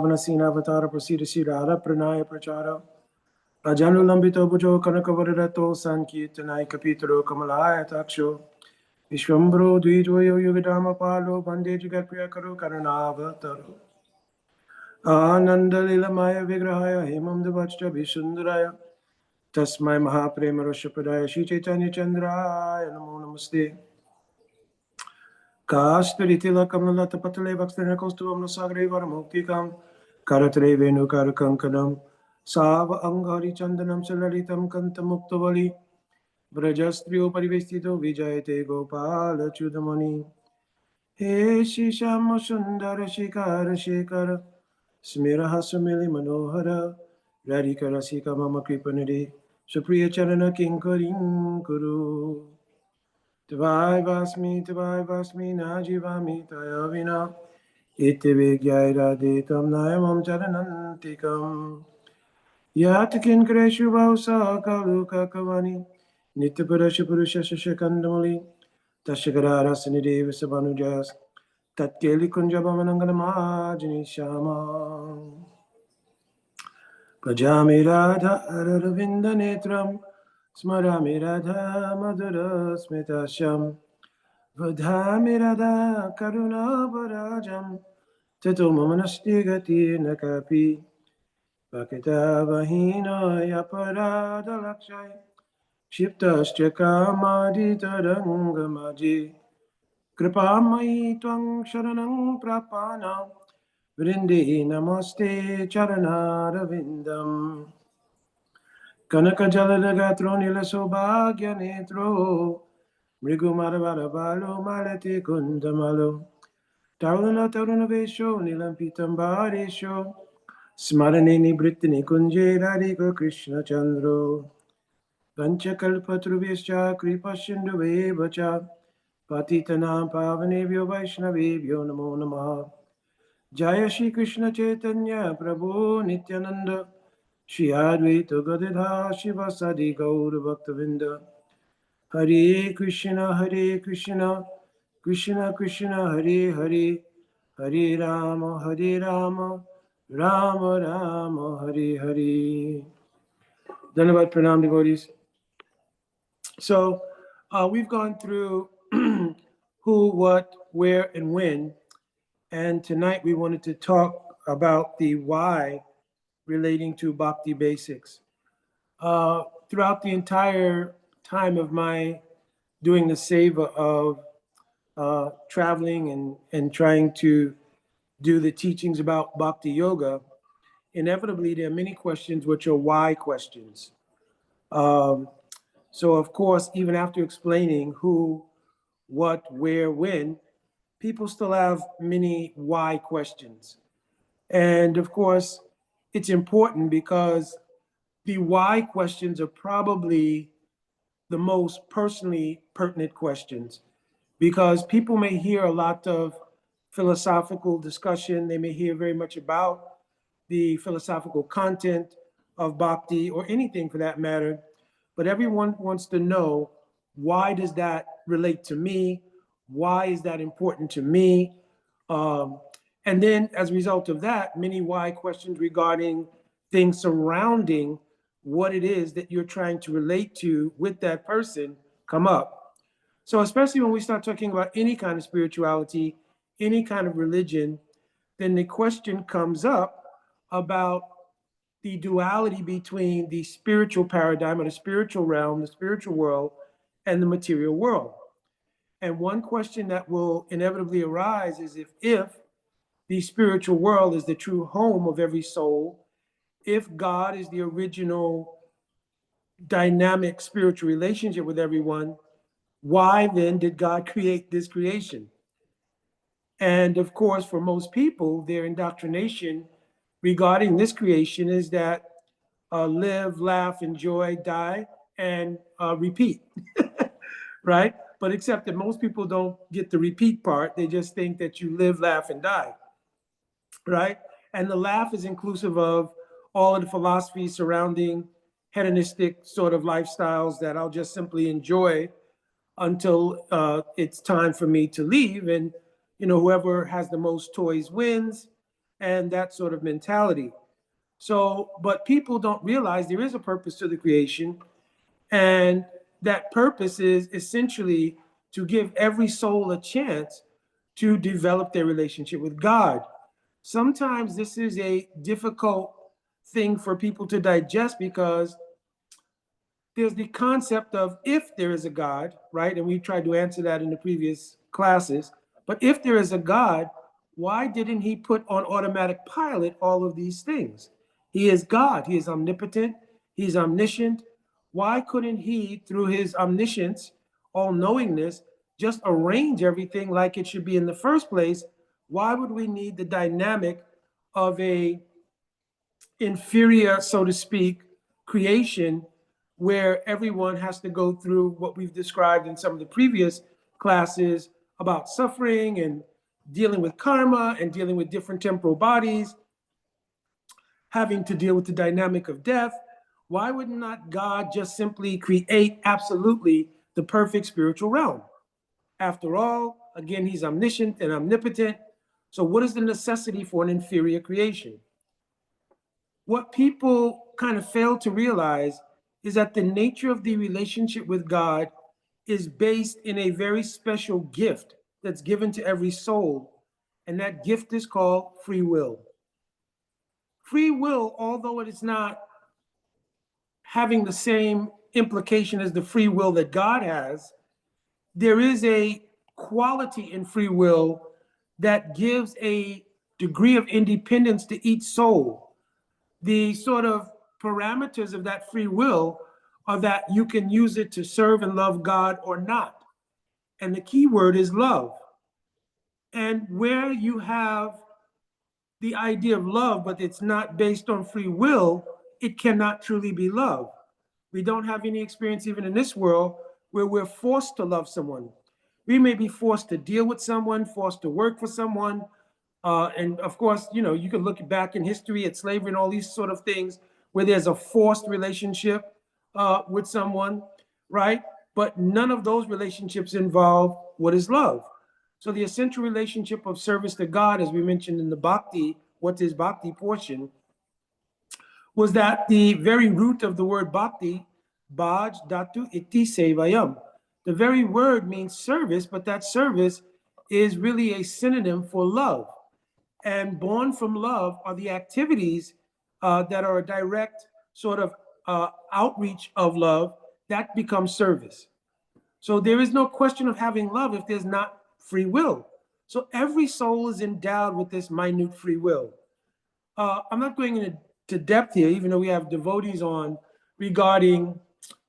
Vanasinavatara Prasida Sirara Pranaya Prachara Ajanulambito Bujo Kanakavarato Sankirtanai Kapitaro Kamalaya Taksho Vishwambro Dvidvoyo Yugadama Palo Bande Jagatpriyakaro Karanavataro Ananda Lilamaya Vigrahaya Hemam Devachta Vissundaraya Tasmai Mahaprema Roshapadaya Shri Chaitanya Chandraya Namo Namaste Kastaritila Kamalata Patale Vaxtana Kostuvam Nasagre Varamuktikam Karatare Venu Karakankanam Sava Angari Chandanam Salaritam Kantamuktavali Brajastrio Parivestito Vijayate Gopala Chudamani He Shishama Sundara Shikara Shikara Smiraha Sumili Manohara Radhikara Sika Mama Kripanade Supriya Charana Kinkarim Kuru Tavai Vasmi Najivami Tayavina Iti Vigyayaditam Nayamam Charanantikam Yatakin Kreshu Vausa Kaluka Kavani Nityaparasha Purusha Shashakandamali Tashakarara Sanideva Sabanujas Tatkeli Kunjabamananganamajini Shama Prajami Radha Aravinda Netram Smarami Radha Madhura Smitasham Vadhami Radha Karuna Varajam Tato Mamanasti Gati Nakapi Vakita Vahina Yaparada Lakshai Shiptascha Kamadi Tarangamaji Kripamai Twang Sharanang Prapana Vrindi Namaste Charanara Kanaka Jaladagatro Nila Sobhagya Netro Mrigumaravara Balo Malati Kundamalo Taruna Vesho Nilampitambarisho Smaranini Britini Kunje Radhika Krishna Chandro Panchakalpatrubhyascha Kripashinduvevacha Patitanam Pavanebhyo Vaishnavebhyo Namo Namaha Jaya Shri Krishna Chaitanya Prabhu Nityananda Shri Advaita Gadadha Shivasadi Gaur Bhaktavinda Hare Krishna Krishna Krishna Hare Hare Hare Rama Rama Rama Hare Hare. Dhanavad Pranam devotees. So we've gone through who, what, where, and when. And tonight we wanted to talk about the why relating to Bhakti Basics. Throughout the entire time of my doing the seva of traveling and trying to do the teachings about Bhakti Yoga, inevitably there are many questions which are why questions. So of course, even after explaining who, what, where, when, people still have many why questions. And of course, it's important because the why questions are probably the most personally pertinent questions, because people may hear a lot of philosophical discussion. They may hear very much about the philosophical content of bhakti or anything for that matter, but everyone wants to know, why does that relate to me? Why is that important to me? And then as a result of that, many why questions regarding things surrounding what it is that you're trying to relate to with that person come up. So especially when we start talking about any kind of spirituality, any kind of religion, then the question comes up about the duality between the spiritual paradigm or the spiritual realm, the spiritual world, and the material world. And one question that will inevitably arise is if the spiritual world is the true home of every soul, if God is the original dynamic spiritual relationship with everyone, why then did God create this creation? And of course, for most people, their indoctrination regarding this creation is that live, laugh, enjoy, die, and repeat, right? But except that most people don't get the repeat part. They just think that you live, laugh, and die, right? And the laugh is inclusive of all of the philosophies surrounding hedonistic sort of lifestyles that I'll just simply enjoy until it's time for me to leave. And, whoever has the most toys wins. and that sort of mentality. So, but people don't realize there is a purpose to the creation, and that purpose is essentially to give every soul a chance to develop their relationship with God. Sometimes this is a difficult thing for people to digest because there's the concept of if there is a God, right? And we tried to answer that in the previous classes. But if there is a God, why didn't he put on automatic pilot all of these things? He is God. He is omnipotent. He's omniscient. Why couldn't he, through his omniscience, all knowingness, just arrange everything like it should be in the first place? Why would we need the dynamic of a inferior, so to speak, creation where everyone has to go through what we've described in some of the previous classes about suffering and dealing with karma and dealing with different temporal bodies, having to deal with the dynamic of death? Why would not God just simply create absolutely the perfect spiritual realm? After all, again, he's omniscient and omnipotent. So what is the necessity for an inferior creation? What people kind of fail to realize is that the nature of the relationship with God is based in a very special gift that's given to every soul, and that gift is called free will. Free will, although it is not having the same implication as the free will that God has, there is a quality in free will that gives a degree of independence to each soul. The sort of parameters of that free will are that you can use it to serve and love God or not. And the key word is love. And where you have the idea of love, but it's not based on free will, it cannot truly be love. We don't have any experience even in this world where we're forced to love someone. We may be forced to deal with someone, forced to work for someone. And of course, you can look back in history at slavery and all these sort of things where there's a forced relationship with someone, right? But none of those relationships involve what is love. So the essential relationship of service to God, as we mentioned in the Bhakti, what is Bhakti portion, was that the very root of the word Bhakti, Bhaj Datu Iti Sevayam. The very word means service, but that service is really a synonym for love. And born from love are the activities that are a direct sort of outreach of love that becomes service. So there is no question of having love if there's not free will. So every soul is endowed with this minute free will. I'm not going into depth here, even though we have devotees on regarding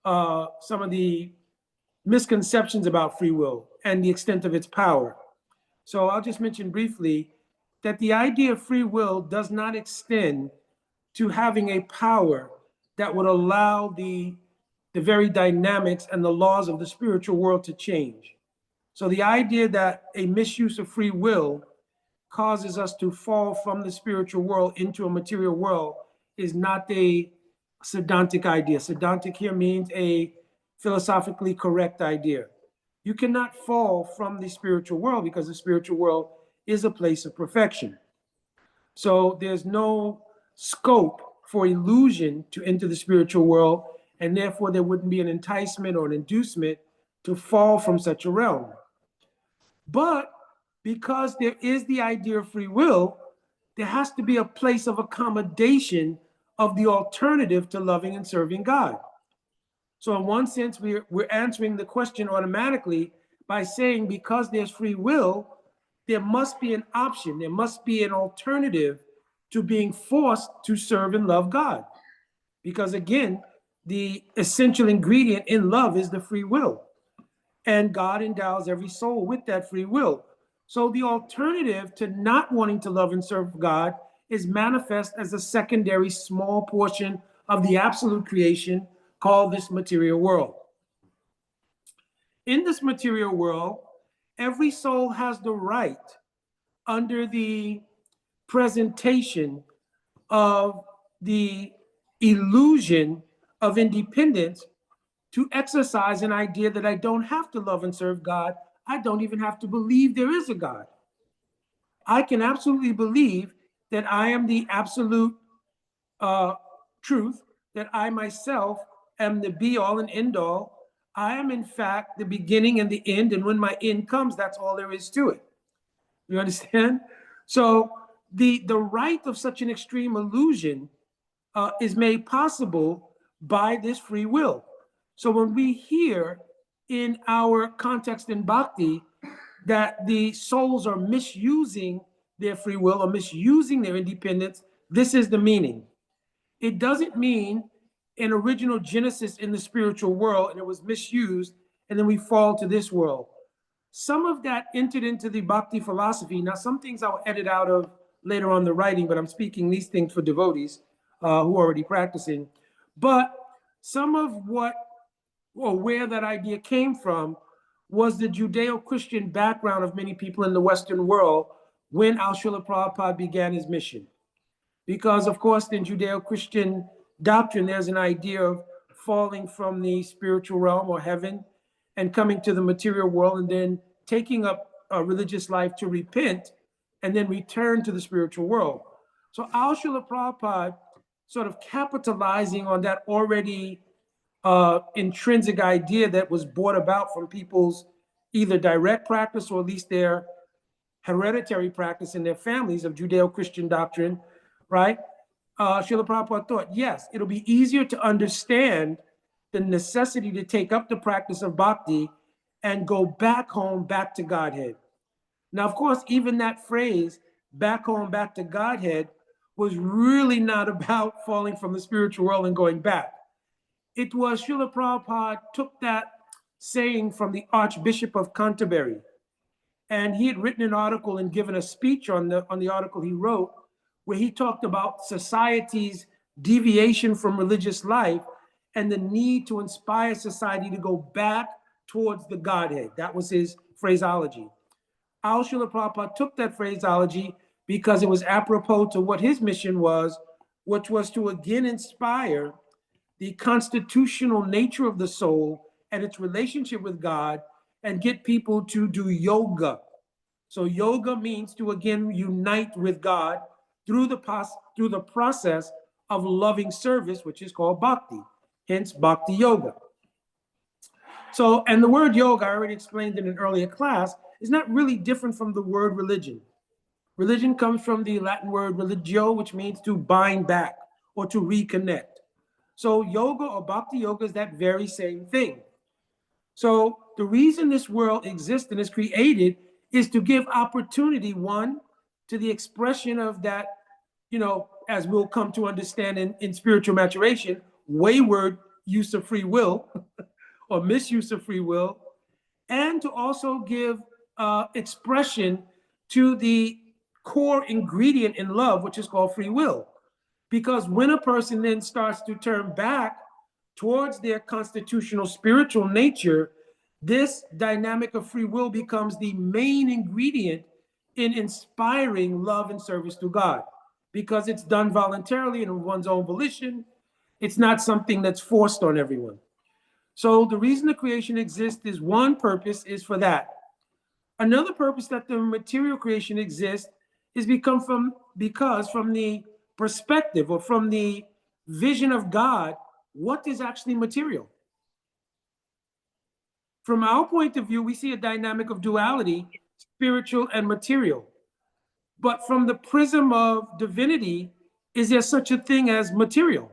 some of the misconceptions about free will and the extent of its power. So I'll just mention briefly that the idea of free will does not extend to having a power that would allow the very dynamics and the laws of the spiritual world to change. So the idea that a misuse of free will causes us to fall from the spiritual world into a material world is not a Siddhantic idea. Siddhantic here means a philosophically correct idea. You cannot fall from the spiritual world because the spiritual world is a place of perfection. So there's no scope for illusion to enter the spiritual world, and therefore there wouldn't be an enticement or an inducement to fall from such a realm. But because there is the idea of free will, there has to be a place of accommodation of the alternative to loving and serving God. So in one sense, we're answering the question automatically by saying because there's free will, there must be an option, there must be an alternative to being forced to serve and love God. Because again, the essential ingredient in love is the free will. And God endows every soul with that free will. So the alternative to not wanting to love and serve God is manifest as a secondary small portion of the absolute creation called this material world. In this material world, every soul has the right, under the presentation of the illusion of independence, to exercise an idea that I don't have to love and serve God. I don't even have to believe there is a God. I can absolutely believe that I am the absolute truth, that I myself am the be all and end all. I am, in fact, the beginning and the end. And when my end comes, that's all there is to it. You understand? So the right of such an extreme illusion is made possible by this free will. So when we hear in our context in bhakti that the souls are misusing their free will or misusing their independence, this is the meaning. It doesn't mean an original genesis in the spiritual world and it was misused and then we fall to this world. Some of that entered into the bhakti philosophy. Now, some things I'll edit out of later on the writing, but I'm speaking these things for devotees who are already practicing. But some of what or where that idea came from was the Judeo-Christian background of many people in the Western world when Al Srila Prabhupada began his mission. Because, of course, in Judeo-Christian doctrine, there's an idea of falling from the spiritual realm or heaven and coming to the material world and then taking up a religious life to repent and then return to the spiritual world. So Al Srila Prabhupada sort of capitalizing on that already intrinsic idea that was brought about from people's either direct practice or at least their hereditary practice in their families of Judeo-Christian doctrine, right? Srila Prabhupada thought, yes, it'll be easier to understand the necessity to take up the practice of bhakti and go back home, back to Godhead. Now, of course, even that phrase, back home, back to Godhead, was really not about falling from the spiritual world and going back. It was Srila Prabhupada took that saying from the Archbishop of Canterbury, and he had written an article and given a speech on the article he wrote, where he talked about society's deviation from religious life and the need to inspire society to go back towards the Godhead. That was his phraseology. Al Srila Prabhupada took that phraseology because it was apropos to what his mission was, which was to again inspire the constitutional nature of the soul and its relationship with God and get people to do yoga. So yoga means to again unite with God through the process of loving service, which is called bhakti, hence bhakti yoga. So, and the word yoga, I already explained in an earlier class, is not really different from the word religion. Religion comes from the Latin word religio, which means to bind back or to reconnect. So yoga or bhakti yoga is that very same thing. So the reason this world exists and is created is to give opportunity, one, to the expression of that, as we'll come to understand in spiritual maturation, wayward use of free will or misuse of free will, and to also give expression to the core ingredient in love, which is called free will. Because when a person then starts to turn back towards their constitutional spiritual nature, this dynamic of free will becomes the main ingredient in inspiring love and service to God, because it's done voluntarily and of one's own volition. It's not something that's forced on everyone. So the reason the creation exists is one purpose is for that. Another purpose that the material creation exists is because from the perspective or from the vision of God, what is actually material? From our point of view, we see a dynamic of duality, spiritual and material. But from the prism of divinity, is there such a thing as material?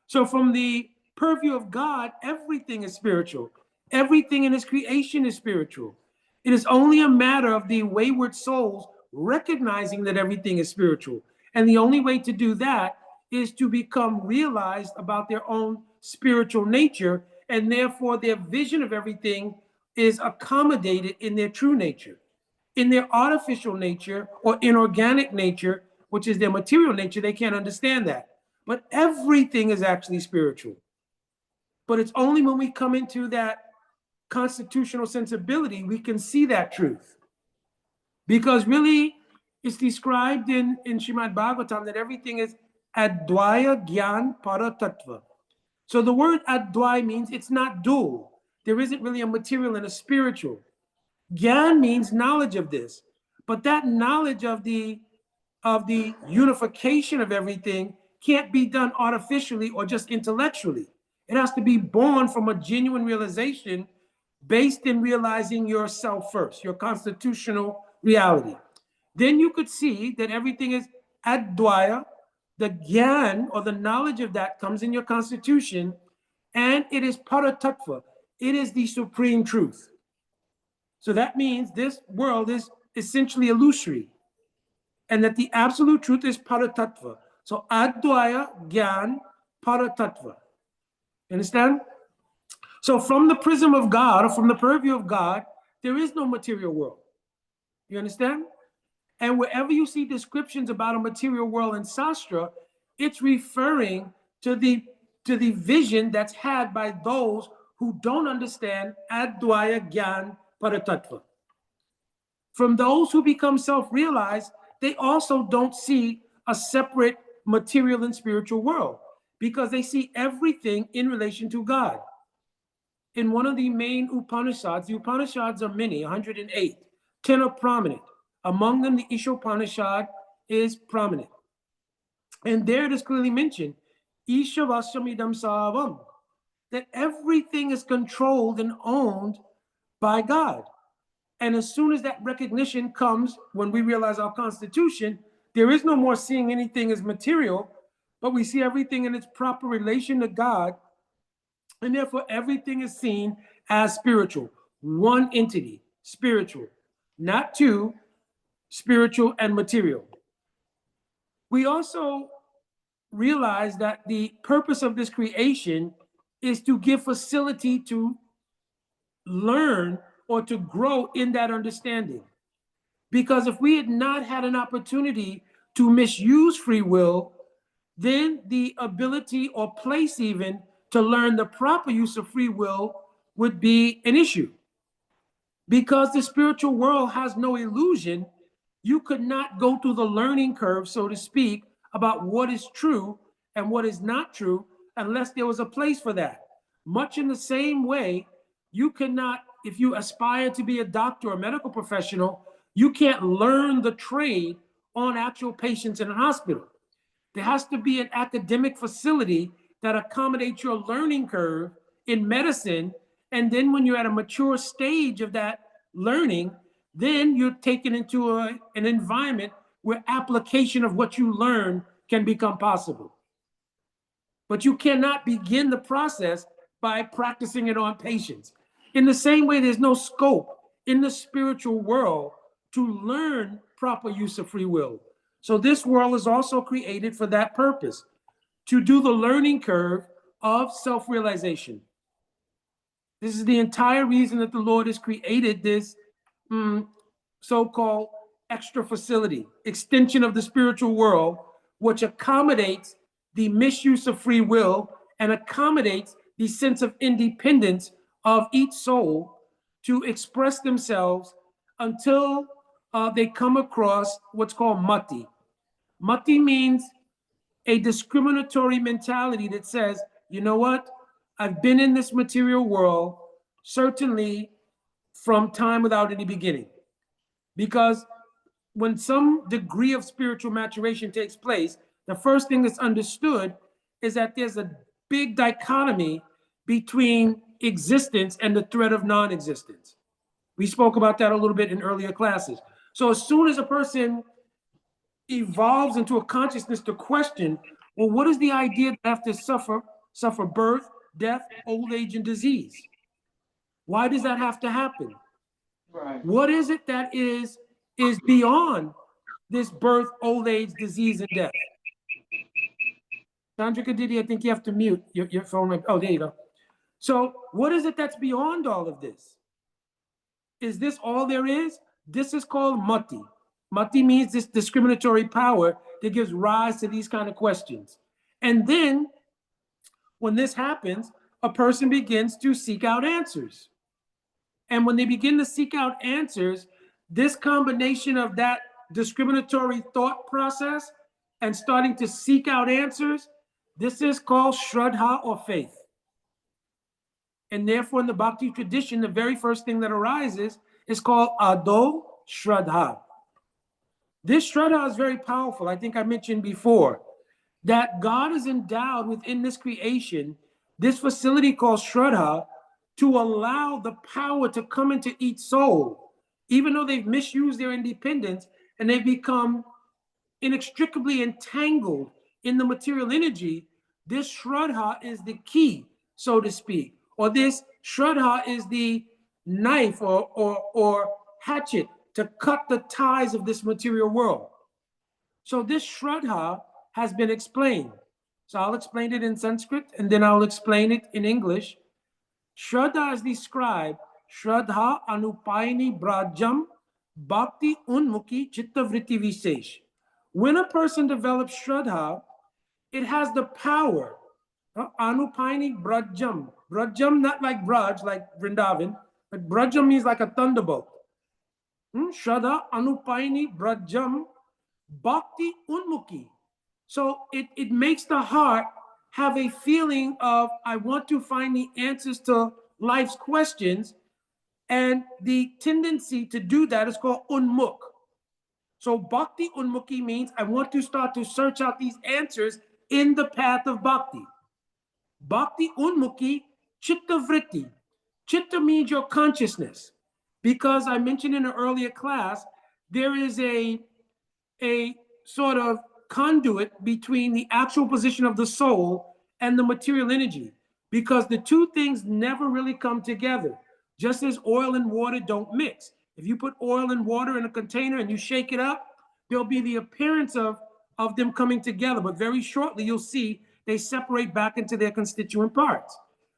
So from the purview of God, everything is spiritual. Everything in his creation is spiritual. It is only a matter of the wayward souls recognizing that everything is spiritual. And the only way to do that is to become realized about their own spiritual nature, and therefore their vision of everything is accommodated in their true nature. In their artificial nature or inorganic nature, which is their material nature, they can't understand that. But everything is actually spiritual. But it's only when we come into that constitutional sensibility we can see that truth. Because really, it's described in Srimad Bhagavatam that everything is advaya gyan paratattva. So the word advaya means it's not dual. There isn't really a material and a spiritual. Gyan means knowledge of this. But that knowledge of the of the unification of everything can't be done artificially or just intellectually. It has to be born from a genuine realization based in realizing yourself first, your constitutional reality. Then you could see that everything is advaya, the gyan or the knowledge of that comes in your constitution, and it is paratattva. It is the supreme truth. So that means this world is essentially illusory, and that the absolute truth is paratattva. So advaya, gyan, paratattva. Understand? So from the prism of God, or from the purview of God, there is no material world. You understand? And wherever you see descriptions about a material world in Sastra, it's referring to the vision that's had by those who don't understand Advaya Gyan Paratattva. From those who become self-realized, they also don't see a separate material and spiritual world because they see everything in relation to God. In one of the main Upanishads, the Upanishads are many, 108. 10 are prominent. Among them, the Ishopanishad is prominent. And there it is clearly mentioned, Ishavashamidam Savam, that everything is controlled and owned by God. And as soon as that recognition comes, when we realize our constitution, there is no more seeing anything as material, but we see everything in its proper relation to God. And therefore, everything is seen as spiritual. One entity, spiritual, not two, spiritual and material. We also realize that the purpose of this creation is to give facility to learn or to grow in that understanding. Because if we had not had an opportunity to misuse free will, then the ability or place even to learn the proper use of free will would be an issue. Because the spiritual world has no illusion, you could not go through the learning curve, so to speak, about what is true and what is not true unless there was a place for that. Much in the same way, you cannot, if you aspire to be a doctor or medical professional, you can't learn the trade on actual patients in a hospital. There has to be an academic facility that accommodates your learning curve in medicine. And then when you're at a mature stage of that learning, then you're taken into an environment where application of what you learn can become possible. But you cannot begin the process by practicing it on patients. In the same way, there's no scope in the spiritual world to learn proper use of free will. So this world is also created for that purpose, to do the learning curve of self-realization. This is the entire reason that the Lord has created this so-called extra facility, extension of the spiritual world, which accommodates the misuse of free will and accommodates the sense of independence of each soul to express themselves until they come across what's called mati. Mati means a discriminatory mentality that says, you know what? I've been in this material world, certainly from time without any beginning. Because when some degree of spiritual maturation takes place, the first thing that's understood is that there's a big dichotomy between existence and the threat of non-existence. We spoke about that a little bit in earlier classes. So as soon as a person evolves into a consciousness to question, well, what is the idea that I have to suffer birth, death, old age, and disease? Why does that have to happen? Right. What is it that is beyond this birth, old age, disease, and death? Sandra Kadidi, I think you have to mute your phone. Oh, there you go. So what is it that's beyond all of this? Is this all there is? This is called mati. Mati means this discriminatory power that gives rise to these kind of questions. And then when this happens, a person begins to seek out answers. And when they begin to seek out answers, this combination of that discriminatory thought process and starting to seek out answers, this is called shraddha or faith. And therefore, in the Bhakti tradition, the very first thing that arises is called ado shraddha. This Shraddha is very powerful. I think I mentioned before that God is endowed within this creation, this facility called Shraddha, to allow the power to come into each soul, even though they've misused their independence and they've become inextricably entangled in the material energy. This Shraddha is the key, so to speak, or this Shraddha is the knife or hatchet to cut the ties of this material world. So this Shraddha has been explained. So I'll explain it in Sanskrit and then I'll explain it in English. Shraddha is described, Shraddha Anupayani Brajam Bhakti Unmuki Chitta Vritti Visesh. When a person develops Shraddha, it has the power. Anupayani Brajam. Brajam, not like Braj, like Vrindavan, but Brajam means like a thunderbolt. Shraddha Anupayani Brajam Bhakti Unmuki. So it makes the heart have a feeling of, I want to find the answers to life's questions. And the tendency to do that is called unmuk. So bhakti unmuki means I want to start to search out these answers in the path of bhakti. Bhakti unmuki chitta vritti. Chitta means your consciousness. Because I mentioned in an earlier class, there is a sort of conduit between the actual position of the soul and the material energy, because the two things never really come together. Just as oil and water don't mix. If you put oil and water in a container and you shake it up, there'll be the appearance of them coming together, but very shortly you'll see they separate back into their constituent parts.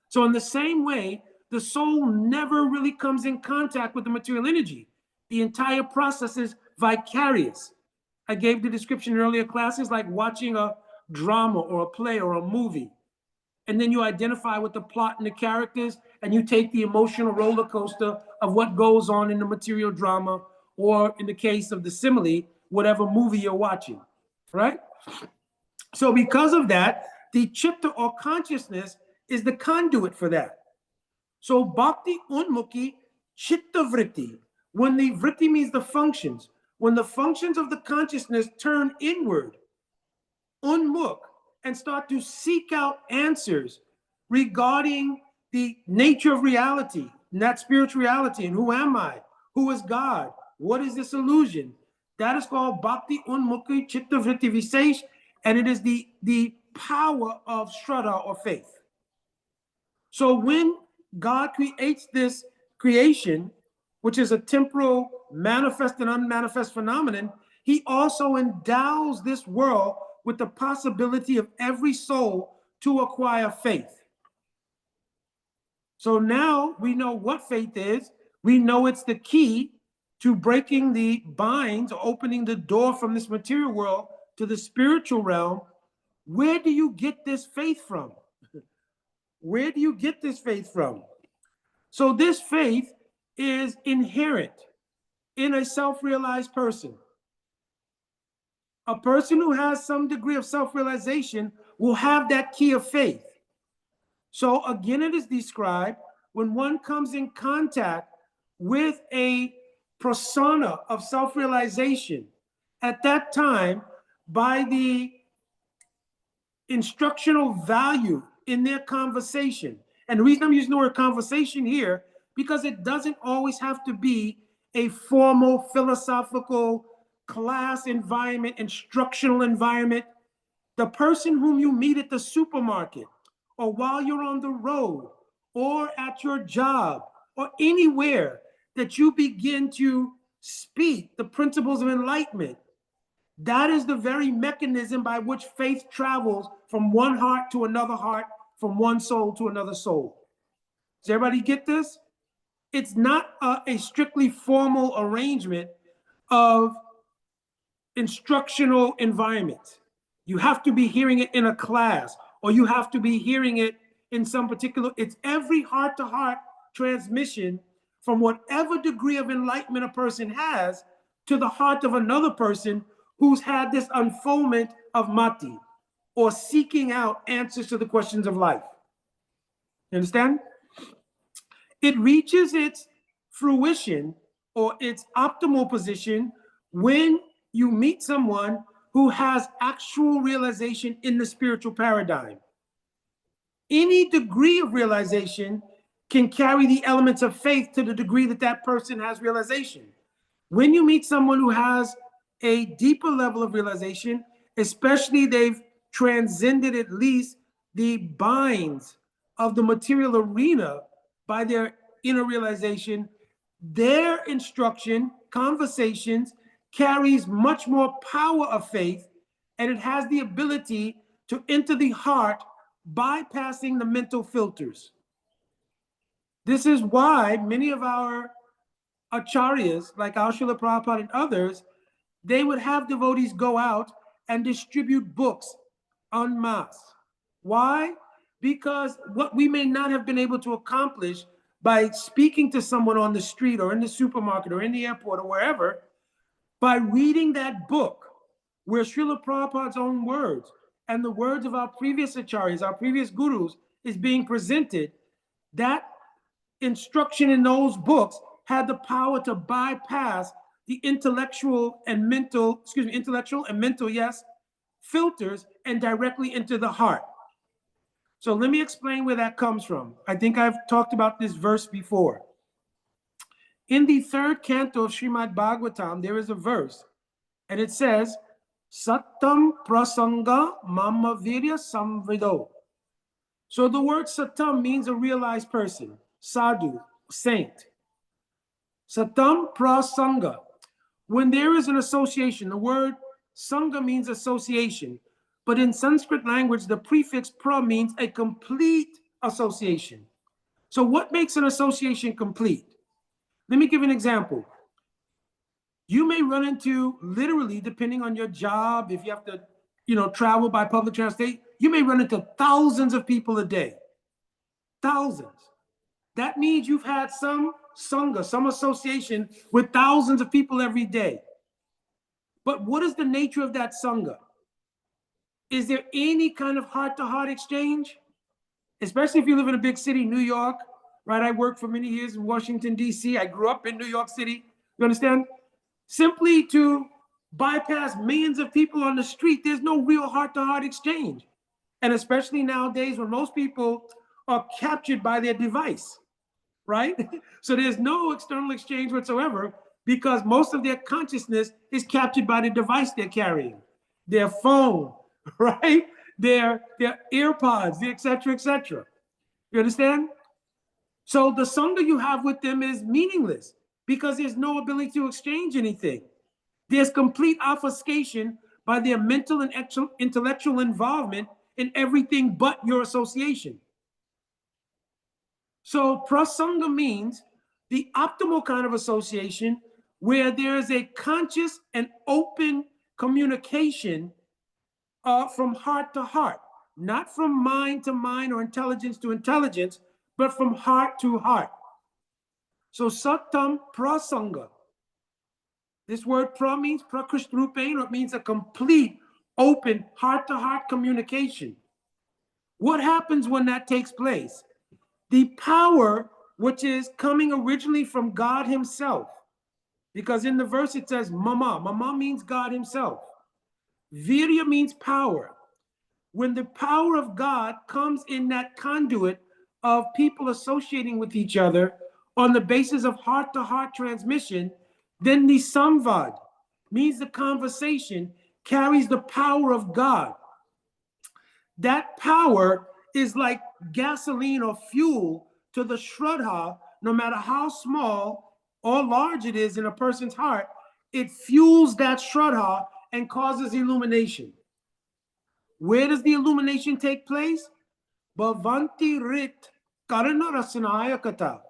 So in the same way, the soul never really comes in contact with the material energy. The entire process is vicarious. I gave the description in earlier classes, like watching a drama or a play or a movie. And then you identify with the plot and the characters, and you take the emotional roller coaster of what goes on in the material drama, or in the case of the simile, whatever movie you're watching, right? So because of that, the chitta or consciousness is the conduit for that. So bhakti unmuki chitta vritti. When the vritti means the functions, when the functions of the consciousness turn inward, unmuk, and start to seek out answers regarding the nature of reality, not spirituality, and who am I? Who is God? What is this illusion? That is called bhakti unmuki chitta vritti visesh, and it is the power of Shraddha or faith. So when God creates this creation, which is a temporal manifest and unmanifest phenomenon, he also endows this world with the possibility of every soul to acquire faith. So now we know what faith is. We know it's the key to breaking the binds or opening the door from this material world to the spiritual realm. Where do you get this faith from? Where do you get this faith from? So this faith is inherent in a self-realized person. A person who has some degree of self-realization will have that key of faith. So again, it is described when one comes in contact with a persona of self-realization, at that time, by the instructional value in their conversation. And the reason I'm using the word conversation here, because it doesn't always have to be a formal philosophical class environment, instructional environment. The person whom you meet at the supermarket, or while you're on the road, or at your job, or anywhere that you begin to speak the principles of enlightenment, that is the very mechanism by which faith travels from one heart to another heart, from one soul to another soul. Does everybody get this? It's not a strictly formal arrangement of instructional environment. You have to be hearing it in a class, or you have to be hearing it in some particular, it's every heart-to-heart transmission from whatever degree of enlightenment a person has to the heart of another person who's had this unfoldment of mati, or seeking out answers to the questions of life. You understand? It reaches its fruition or its optimal position when you meet someone who has actual realization in the spiritual paradigm. Any degree of realization can carry the elements of faith to the degree that that person has realization. When you meet someone who has a deeper level of realization, especially they've transcended at least the binds of the material arena by their inner realization, their instruction, conversations carries much more power of faith, and it has the ability to enter the heart, bypassing the mental filters. This is why many of our acharyas, like our Srila Prabhupada and others, they would have devotees go out and distribute books en masse. Why? Because what we may not have been able to accomplish by speaking to someone on the street or in the supermarket or in the airport or wherever, by reading that book where Srila Prabhupada's own words and the words of our previous acharyas, our previous gurus, is being presented, that instruction in those books had the power to bypass the intellectual and mental, yes, filters and directly into the heart. So let me explain where that comes from. I think I've talked about this verse before. In the third canto of Srimad Bhagavatam, there is a verse, and it says, Satam prasanga mama virya samvido. So the word satam means a realized person, sadhu, saint. Satam prasanga. When there is an association, the word sangha means association, but in Sanskrit language, the prefix pra means a complete association. So what makes an association complete? Let me give an example. You may run into, literally, depending on your job, if you have to, travel by public transportation, you may run into thousands of people a day. Thousands. That means you've had some sangha, some association with thousands of people every day. But what is the nature of that sangha? Is there any kind of heart-to-heart exchange? Especially if you live in a big city, New York, right? I worked for many years in Washington, D.C. I grew up in New York City. You understand? Simply to bypass millions of people on the street, there's no real heart-to-heart exchange. And especially nowadays when most people are captured by their device, right? So there's no external exchange whatsoever because most of their consciousness is captured by the device they're carrying, their phone, right? Their earpods, et cetera, et cetera. You understand? So the sangha you have with them is meaningless because there's no ability to exchange anything. There's complete obfuscation by their mental and intellectual involvement in everything but your association. So prasanga means the optimal kind of association where there is a conscious and open communication from heart to heart, not from mind to mind or intelligence to intelligence, but from heart to heart. So satam prasanga. This word pra means prakrishtrupain, or it means a complete, open, heart-to-heart communication. What happens when that takes place? The power, which is coming originally from God himself, because in the verse it says mama. Mama means God himself. Virya means power. When the power of God comes in that conduit of people associating with each other on the basis of heart-to-heart transmission, then the samvad, means the conversation, carries the power of God. That power is like gasoline or fuel to the shraddha, no matter how small or large it is in a person's heart, it fuels that shraddha and causes illumination. Where does the illumination take place? Bhavanti rit karana rasanaya kata.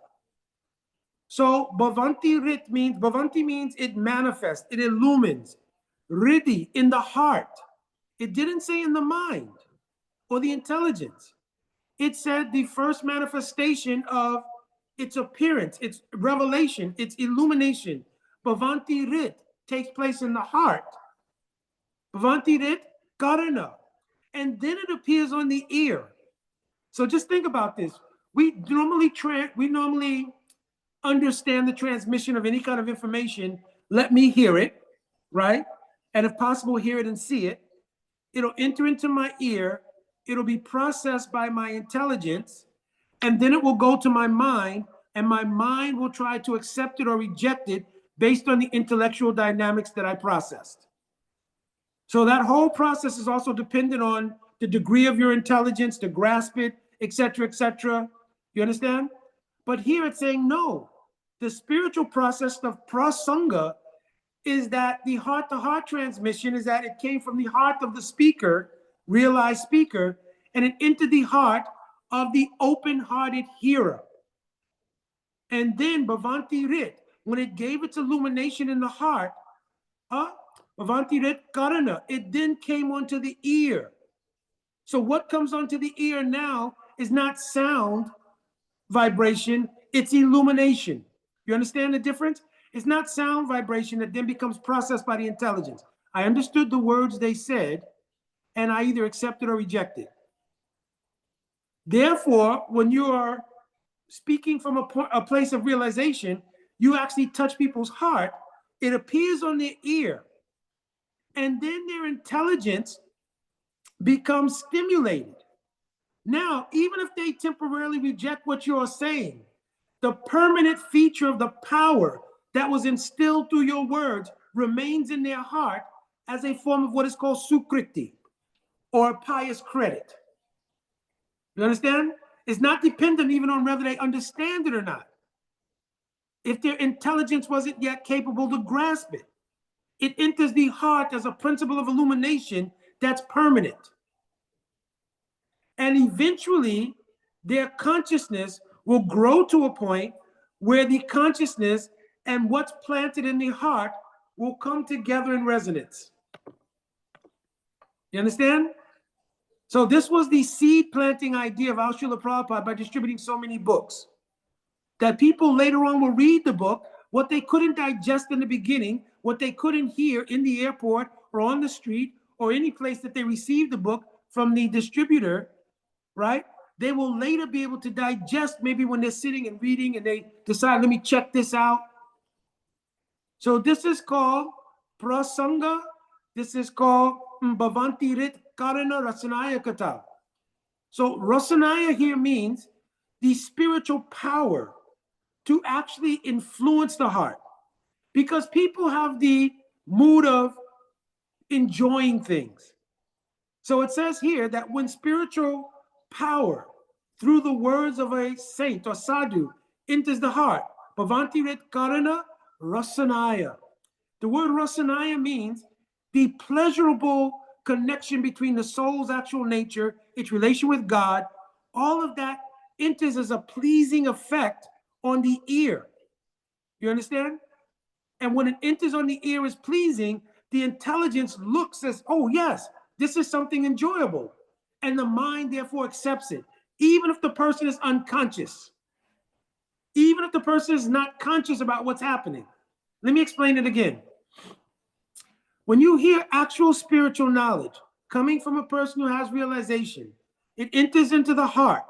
So Bhavanti means it manifests, it illumines. Riddhi, in the heart. It didn't say in the mind or the intelligence. It said the first manifestation of its appearance, its revelation, its illumination. Bhavanti rit takes place in the heart. Bhavanti rit karana. And then it appears on the ear. So just think about this. We normally understand the transmission of any kind of information. Let me hear it, right? and if possible, hear it and see it. It'll enter into my ear. It'll be processed by my intelligence, and then it will go to my mind, and my mind will try to accept it or reject it based on the intellectual dynamics that I processed. So that whole process is also dependent on the degree of your intelligence to grasp it, etc., etc. You understand? But here it's saying no. The spiritual process of prasanga is that the heart-to-heart transmission is that it came from the heart of the speaker, realized speaker, and it entered the heart of the open-hearted hearer. And then Bhavanti Rit, when it gave its illumination in the heart, Bhavanti Rit Karana, it then came onto the ear. So what comes onto the ear now is not sound vibration, it's illumination. You understand the difference? It's not sound vibration that then becomes processed by the intelligence. I understood the words they said, and I either accepted or rejected. Therefore, when you are speaking from a place of realization, you actually touch people's heart. It appears on their ear, and then their intelligence becomes stimulated. Now, even if they temporarily reject what you're saying, the permanent feature of the power that was instilled through your words remains in their heart as a form of what is called sukriti, or pious credit. You understand? It's not dependent even on whether they understand it or not. If their intelligence wasn't yet capable to grasp it, it enters the heart as a principle of illumination that's permanent. And eventually, their consciousness will grow to a point where the consciousness and what's planted in the heart will come together in resonance. You understand? So this was the seed planting idea of Srila Prabhupada by distributing so many books, that people later on will read the book, what they couldn't digest in the beginning, what they couldn't hear in the airport or on the street or any place that they received the book from the distributor, right? They will later be able to digest, maybe when they're sitting and reading and they decide, let me check this out. So this is called prasanga. This is called bhavanti rit karana rasanaya kata. So rasanaya here means the spiritual power to actually influence the heart, because people have the mood of enjoying things. So it says here that when spiritual power through the words of a saint or sadhu enters the heart, bhavanti rit karana rasanaya. The word rasanaya means the pleasurable connection between the soul's actual nature, its relation with God. All of that enters as a pleasing effect on the ear. You understand? And when it enters on the ear as pleasing, the intelligence looks as, oh yes, this is something enjoyable. And the mind therefore accepts it, even if the person is unconscious, even if the person is not conscious about what's happening. Let me explain it again. When you hear actual spiritual knowledge coming from a person who has realization, it enters into the heart.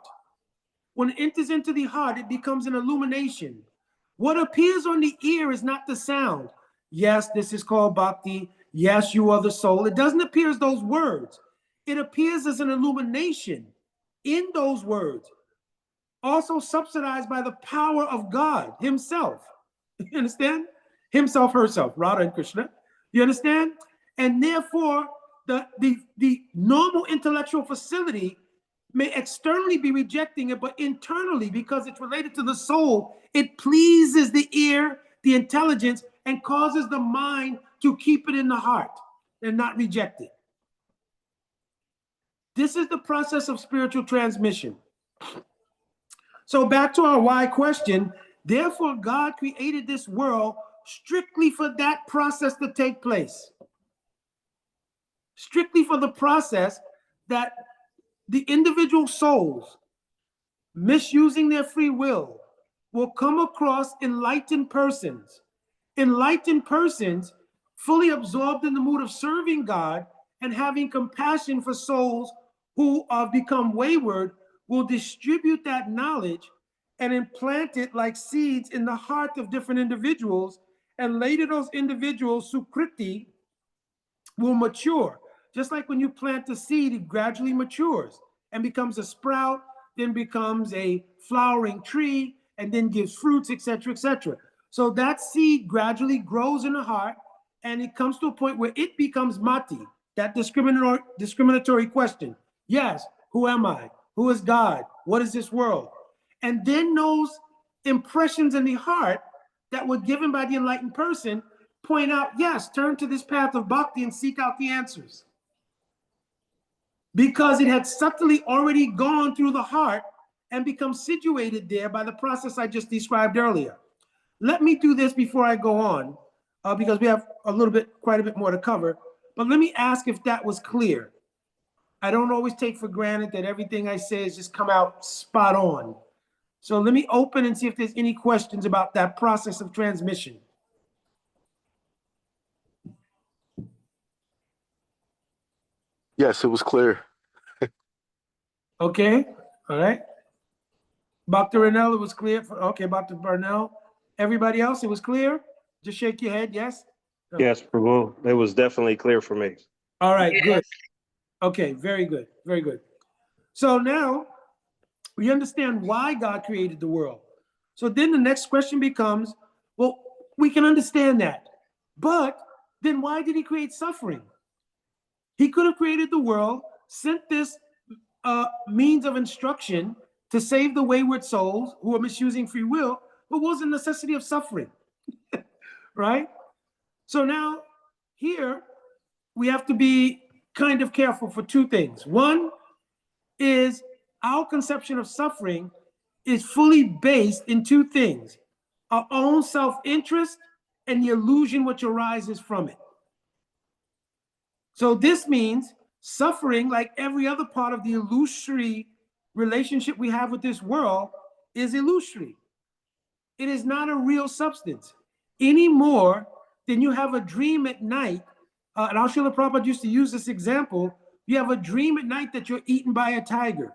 When it enters into the heart, it becomes an illumination. What appears on the ear is not the sound. Yes, this is called bhakti. Yes, you are the soul. It doesn't appear as those words. It appears as an illumination in those words, also subsidized by the power of God himself. You understand? Himself, herself, Radha and Krishna. You understand? And therefore, the normal intellectual facility may externally be rejecting it, but internally, because it's related to the soul, it pleases the ear, the intelligence, and causes the mind to keep it in the heart and not reject it. This is the process of spiritual transmission. So back to our why question. Therefore, God created this world strictly for that process to take place. Strictly for the process that the individual souls, misusing their free will come across enlightened persons. Enlightened persons, fully absorbed in the mood of serving God and having compassion for souls who have become wayward, will distribute that knowledge and implant it like seeds in the heart of different individuals. And later those individuals, sukriti, will mature. Just like when you plant a seed, it gradually matures and becomes a sprout, then becomes a flowering tree, and then gives fruits, etc., etc. So that seed gradually grows in the heart, and it comes to a point where it becomes mati, that discriminatory question. Yes, who am I? Who is God? What is this world? And then those impressions in the heart that were given by the enlightened person point out, yes, turn to this path of bhakti and seek out the answers. Because it had subtly already gone through the heart and become situated there by the process I just described earlier. Let me do this before I go on, because we have quite a bit more to cover. But let me ask if that was clear. I don't always take for granted that everything I say has just come out spot on. So let me open and see if there's any questions about that process of transmission. Yes, it was clear. Okay, all right. Dr. Renell, it was clear. Okay, Dr. Burnell. Everybody else, it was clear? Just shake your head, yes? No. Yes, Prabhu. It was definitely clear for me. All right, good. Okay, very good, very good. So now we understand why God created the world. So then the next question becomes, well, we can understand that, but then why did he create suffering? He could have created the world, sent this means of instruction to save the wayward souls who are misusing free will, but what was the necessity of suffering? Right? So now here we have to be kind of careful for two things. One is our conception of suffering is fully based in two things: our own self-interest and the illusion which arises from it. So this means suffering, like every other part of the illusory relationship we have with this world, is illusory. It is not a real substance any more than you have a dream at night. And Al Srila Prabhupada used to use this example. You have a dream at night that you're eaten by a tiger.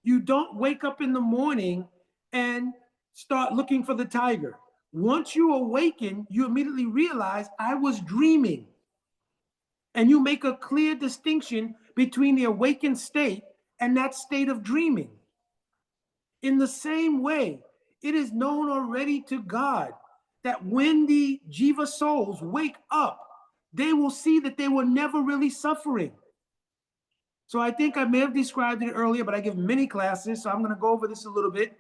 You don't wake up in the morning and start looking for the tiger. Once you awaken, you immediately realize, I was dreaming. And you make a clear distinction between the awakened state and that state of dreaming. In the same way, it is known already to God that when the jiva souls wake up, they will see that they were never really suffering. So I think I may have described it earlier, but I give many classes, so I'm going to go over this a little bit.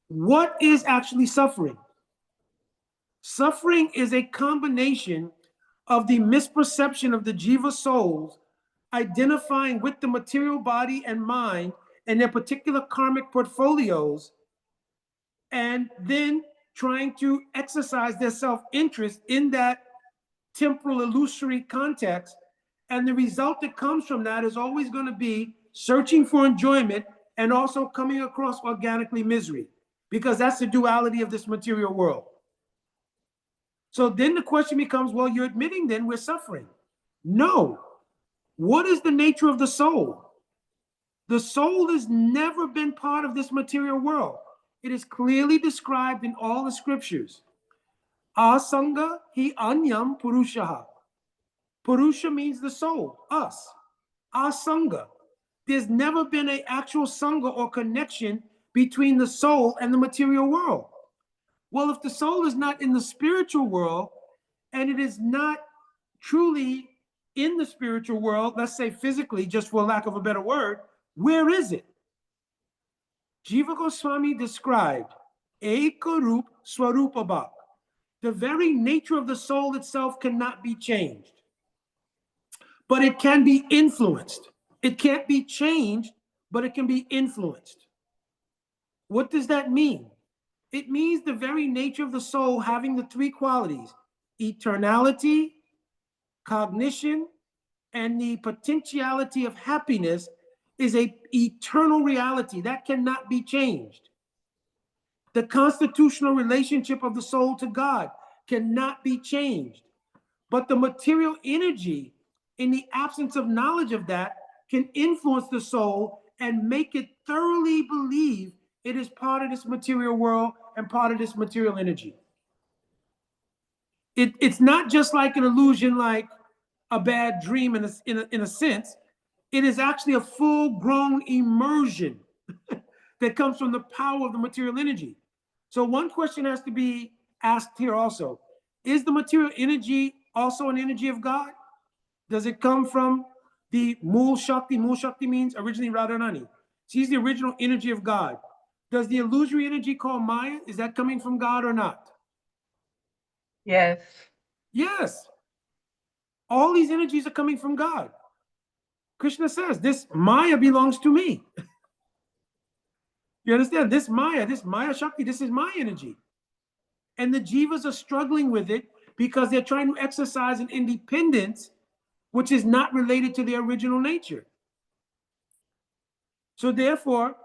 What is actually suffering? Suffering is a combination of the misperception of the jiva souls identifying with the material body and mind and their particular karmic portfolios, and then trying to exercise their self-interest in that temporal illusory context. And the result that comes from that is always going to be searching for enjoyment and also coming across organically misery, because that's the duality of this material world. So then the question becomes, well, you're admitting then we're suffering. No. What is the nature of the soul? The soul has never been part of this material world. It is clearly described in all the scriptures. Asanga hi anyam purushaha. Purusha means the soul, us. Asanga. There's never been an actual sangha or connection between the soul and the material world. Well, if the soul is not in the spiritual world, and it is not truly in the spiritual world, let's say physically, just for lack of a better word, where is it? Jiva Goswami described Ekarup Swarupabhak. The very nature of the soul itself cannot be changed, but it can be influenced. It can't be changed, but it can be influenced. What does that mean? It means the very nature of the soul having the three qualities: eternality, cognition, and the potentiality of happiness is an eternal reality that cannot be changed. The constitutional relationship of the soul to God cannot be changed. But the material energy, in the absence of knowledge of that, can influence the soul and make it thoroughly believe it is part of this material world and part of this material energy. It's not just like an illusion, like a bad dream in a sense. It is actually a full-grown immersion that comes from the power of the material energy. So one question has to be asked here also. Is the material energy also an energy of God? Does it come from the Mul Shakti? Mul Shakti means originally Radharani. She's the original energy of God. Does the illusory energy called Maya, is that coming from God or not? Yes. Yes. All these energies are coming from God. Krishna says, this Maya belongs to me. You understand? This Maya Shakti, this is my energy. And the jivas are struggling with it because they're trying to exercise an independence which is not related to their original nature. So therefore,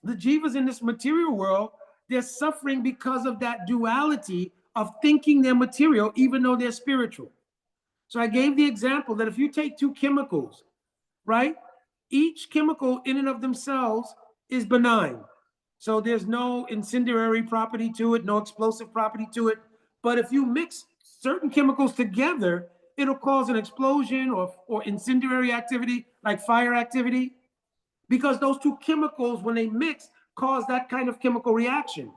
the jivas in this material world, they're suffering because of that duality of thinking they're material, even though they're spiritual. So I gave the example that if you take two chemicals, right? Each chemical in and of themselves is benign. So there's no incendiary property to it, no explosive property to it. But if you mix certain chemicals together, it'll cause an explosion or incendiary activity, like fire activity, because those two chemicals, when they mix, cause that kind of chemical reaction.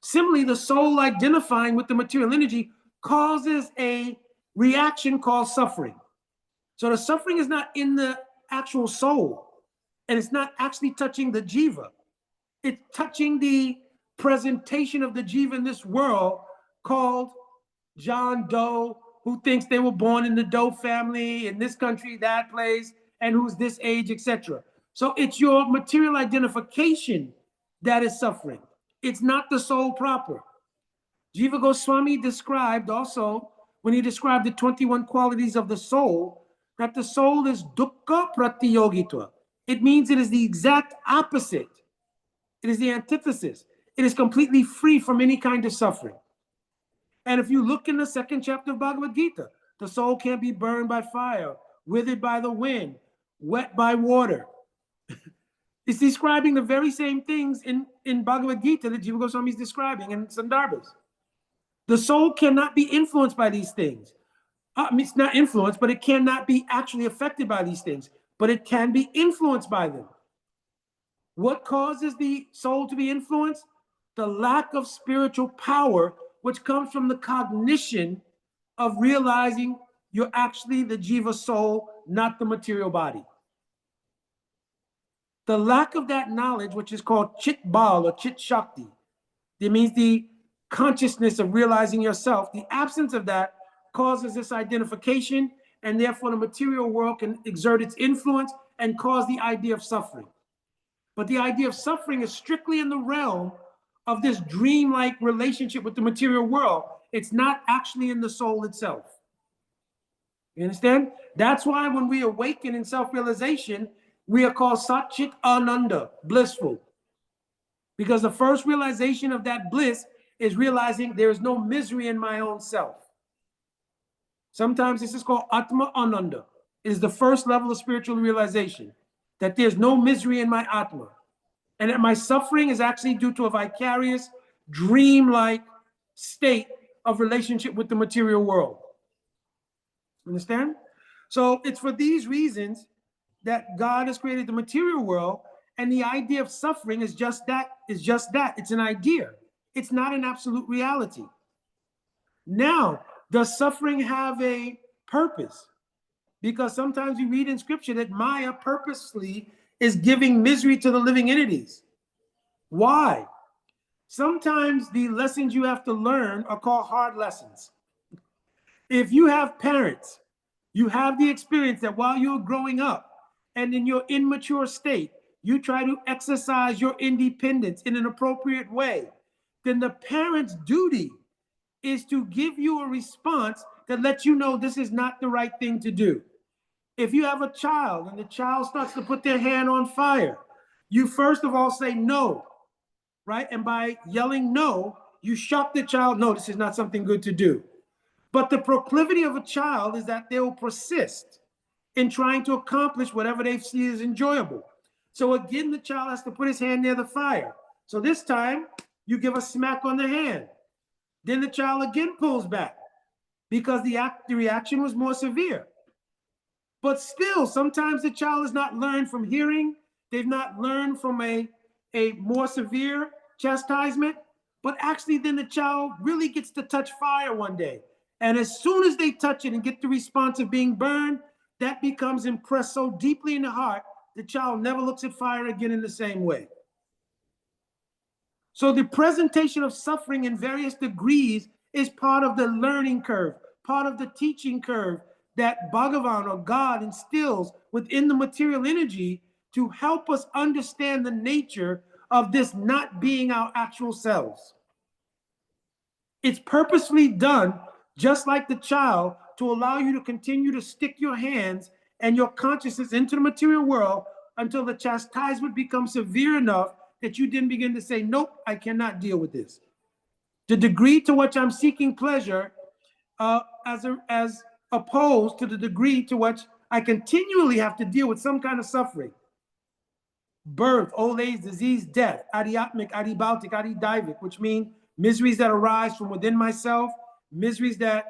Similarly, the soul identifying with the material energy causes a reaction called suffering. So the suffering is not in the actual soul, and it's not actually touching the jiva. It's touching the presentation of the jiva in this world called John Doe, who thinks they were born in the Doe family, in this country, that place, and who's this age, etc. So it's your material identification that is suffering. It's not the soul proper. Jiva Goswami described also, when he described the 21 qualities of the soul, that the soul is dukkha pratyogitva. It means it is the exact opposite. It is the antithesis. It is completely free from any kind of suffering. And if you look in the second chapter of Bhagavad Gita, the soul can't be burned by fire, withered by the wind, wet by water. It's describing the very same things in Bhagavad Gita that Jiva Goswami is describing in Sandarbhas. The soul cannot be influenced by these things. It's not influenced, but it cannot be actually affected by these things, but it can be influenced by them. What causes the soul to be influenced? The lack of spiritual power, which comes from the cognition of realizing you're actually the jiva soul, not the material body. The lack of that knowledge, which is called chit bal or chit shakti, it means the consciousness of realizing yourself. The absence of that causes this identification, and therefore the material world can exert its influence and cause the idea of suffering. But the idea of suffering is strictly in the realm of this dreamlike relationship with the material world. It's not actually in the soul itself. You understand? That's why when we awaken in self-realization, we are called Satchit Ananda, blissful. Because the first realization of that bliss is realizing there is no misery in my own self. Sometimes this is called Atma Ananda. It is the first level of spiritual realization, that there's no misery in my Atma. And that my suffering is actually due to a vicarious, dream-like state of relationship with the material world. Understand? So it's for these reasons that God has created the material world, and the idea of suffering is just that. It's an idea. It's not an absolute reality. Now, does suffering have a purpose? Because sometimes we read in scripture that Maya purposely is giving misery to the living entities. Why? Sometimes the lessons you have to learn are called hard lessons. If you have parents, you have the experience that while you're growing up and in your immature state, you try to exercise your independence in an appropriate way, then the parent's duty is to give you a response that lets you know this is not the right thing to do. If you have a child and the child starts to put their hand on fire, you first of all say no, right? And by yelling no, you shock the child, no, this is not something good to do. But the proclivity of a child is that they will persist in trying to accomplish whatever they see as enjoyable. So again, the child has to put his hand near the fire. So this time, you give a smack on the hand. Then the child again pulls back because the reaction was more severe. But still, sometimes the child has not learned from hearing. They've not learned from a more severe chastisement. But actually, then the child really gets to touch fire one day. And as soon as they touch it and get the response of being burned, that becomes impressed so deeply in the heart, the child never looks at fire again in the same way. So the presentation of suffering in various degrees is part of the learning curve, part of the teaching curve that Bhagavan or God instills within the material energy to help us understand the nature of this not being our actual selves. It's purposely done, just like the child, to allow you to continue to stick your hands and your consciousness into the material world until the chastisement becomes severe enough that you then begin to say, nope, I cannot deal with this. The degree to which I'm seeking pleasure as opposed to the degree to which I continually have to deal with some kind of suffering. Birth, old age, disease, death, adiatmic, adibautic, adidivic, which mean miseries that arise from within myself, miseries that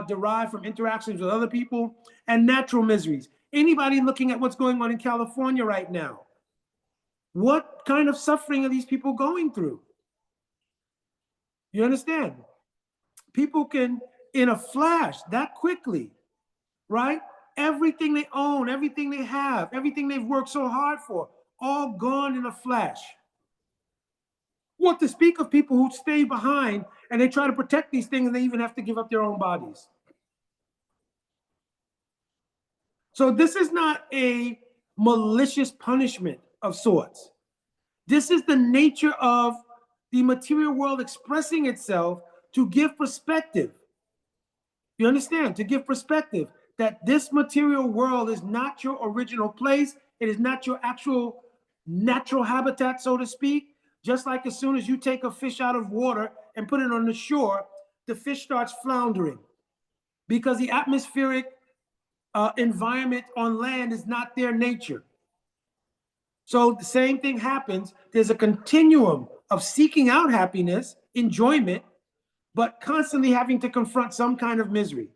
derive from interactions with other people, and natural miseries. Anybody looking at what's going on in California right now, what kind of suffering are these people going through? You understand? People can, in a flash, that quickly, right? Everything they own, everything they have, everything they've worked so hard for, all gone in a flash. What to speak of people who stay behind and they try to protect these things and they even have to give up their own bodies. So this is not a malicious punishment of sorts. This is the nature of the material world expressing itself to give perspective. You understand? To give perspective that this material world is not your original place. It is not your actual natural habitat, so to speak. Just like as soon as you take a fish out of water and put it on the shore, the fish starts floundering because the atmospheric environment on land is not their nature. So the same thing happens. There's a continuum of seeking out happiness, enjoyment, but constantly having to confront some kind of misery.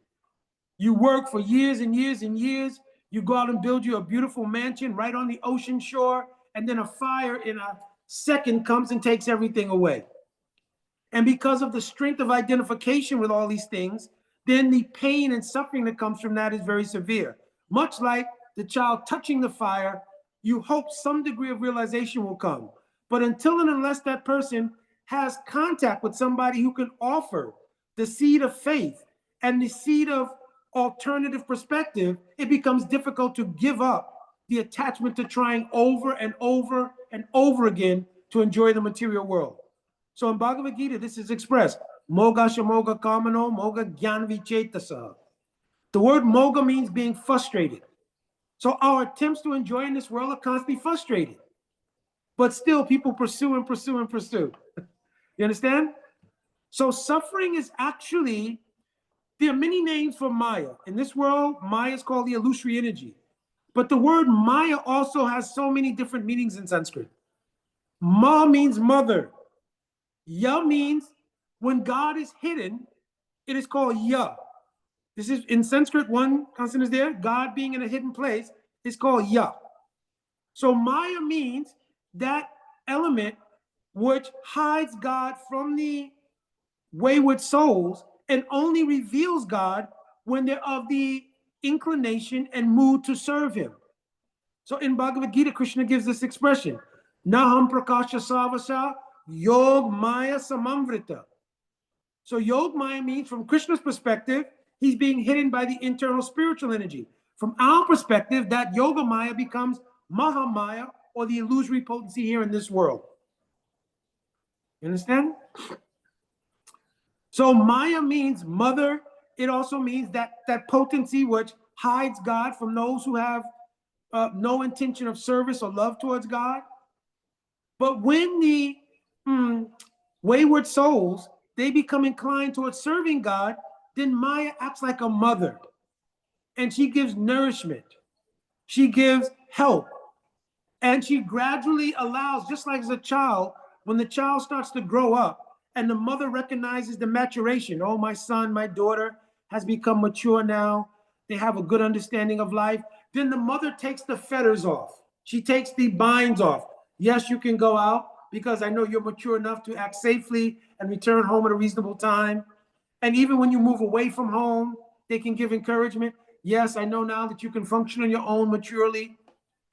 You work for years and years and years. You go out and build you a beautiful mansion right on the ocean shore, and then a fire in a second comes and takes everything away. And because of the strength of identification with all these things, then the pain and suffering that comes from that is very severe. Much like the child touching the fire, you hope some degree of realization will come. But until and unless that person has contact with somebody who can offer the seed of faith and the seed of alternative perspective, it becomes difficult to give up the attachment to trying over and over and over again to enjoy the material world. So in Bhagavad Gita, this is expressed. Moga shamoga kamano moga jnanvichetasa. The word moga means being frustrated. So our attempts to enjoy in this world are constantly frustrated. But still, people pursue and pursue and pursue. You understand? So suffering is actually, there are many names for Maya. In this world, Maya is called the illusory energy. But the word Maya also has so many different meanings in Sanskrit. Ma means mother. Ya means when God is hidden, it is called Ya. This is in Sanskrit, one consonant is there. God being in a hidden place is called Ya. So Maya means that element which hides God from the wayward souls and only reveals God when they're of the inclination and mood to serve him. So in Bhagavad Gita, Krishna gives this expression, Naham Prakasha Savasa Yog Maya Samamvrita. So Yog Maya means, from Krishna's perspective, he's being hidden by the internal spiritual energy. From our perspective, that Yoga Maya becomes Mahamaya, or the illusory potency here in this world. You understand? So Maya means mother. It also means that potency which hides God from those who have no intention of service or love towards God. But when the wayward souls, they become inclined towards serving God, then Maya acts like a mother. And she gives nourishment. She gives help. And she gradually allows, just like as a child, when the child starts to grow up and the mother recognizes the maturation, oh, my son, my daughter has become mature now. They have a good understanding of life. Then the mother takes the fetters off. She takes the binds off. Yes, you can go out because I know you're mature enough to act safely and return home at a reasonable time. And even when you move away from home, they can give encouragement. Yes, I know now that you can function on your own maturely.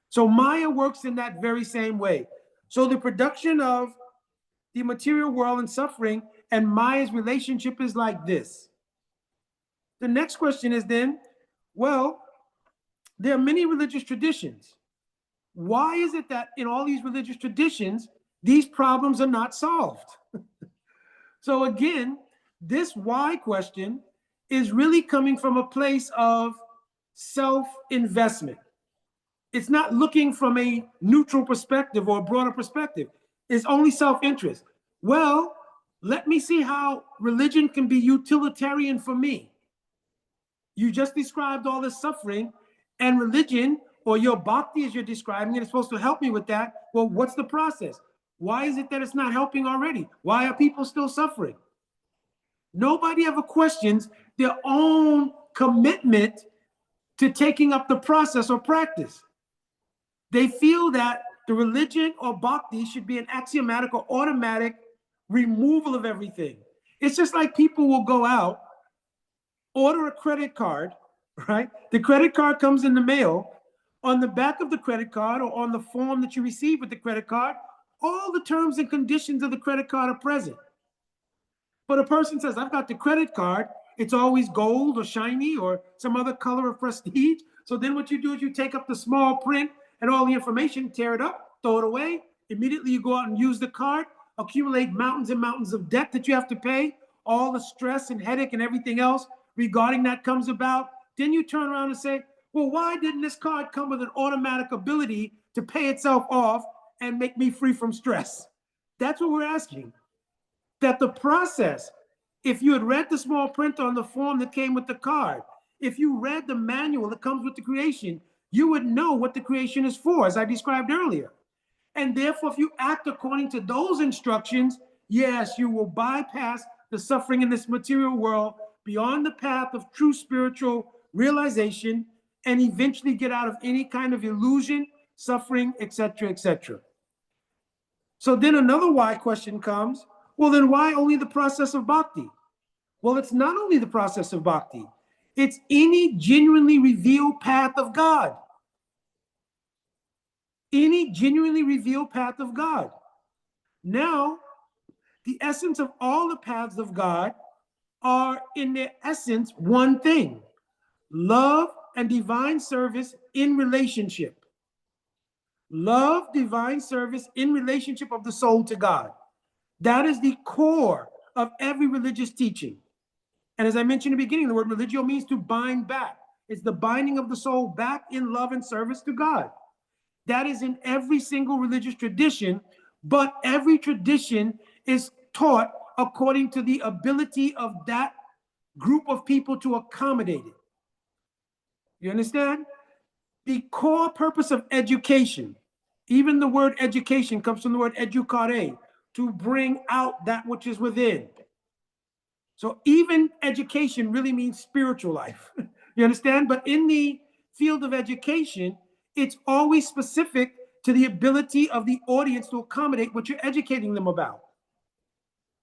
So Maya works in that very same way. So the production of the material world and suffering and Maya's relationship is like this. The next question is then, well, there are many religious traditions. Why is it that in all these religious traditions, these problems are not solved? So again, this why question is really coming from a place of self-investment. It's not looking from a neutral perspective or a broader perspective. It's only self-interest. Well, let me see how religion can be utilitarian for me. You just described all this suffering, and religion, or your bhakti as you're describing it, is supposed to help me with that. Well, what's the process? Why is it that it's not helping already? Why are people still suffering? Nobody ever questions their own commitment to taking up the process or practice. They feel that the religion or bhakti should be an axiomatic or automatic removal of everything. It's just like people will go out, order a credit card, right? The credit card comes in the mail. On the back of the credit card or on the form that you receive with the credit card, all the terms and conditions of the credit card are present. But a person says, I've got the credit card. It's always gold or shiny or some other color of prestige. So then what you do is you take up the small print and all the information, tear it up, throw it away. Immediately you go out and use the card, accumulate mountains and mountains of debt that you have to pay. All the stress and headache and everything else regarding that comes about. Then you turn around and say, well, why didn't this card come with an automatic ability to pay itself off and make me free from stress? That's what we're asking. That the process, if you had read the small print on the form that came with the card, if you read the manual that comes with the creation, you would know what the creation is for, as I described earlier. And therefore, if you act according to those instructions, yes, you will bypass the suffering in this material world beyond the path of true spiritual realization and eventually get out of any kind of illusion, suffering, etc., etc. So then another why question comes, well, then why only the process of bhakti? Well, it's not only the process of bhakti. It's any genuinely revealed path of God. Any genuinely revealed path of God. Now, the essence of all the paths of God are in their essence one thing: love and divine service in relationship. Love, divine service in relationship of the soul to God. That is the core of every religious teaching. And as I mentioned in the beginning, the word religio means to bind back. It's the binding of the soul back in love and service to God. That is in every single religious tradition, but every tradition is taught according to the ability of that group of people to accommodate it. You understand? The core purpose of education, even the word education comes from the word educare, to bring out that which is within. So even education really means spiritual life. You understand? But in the field of education, it's always specific to the ability of the audience to accommodate what you're educating them about.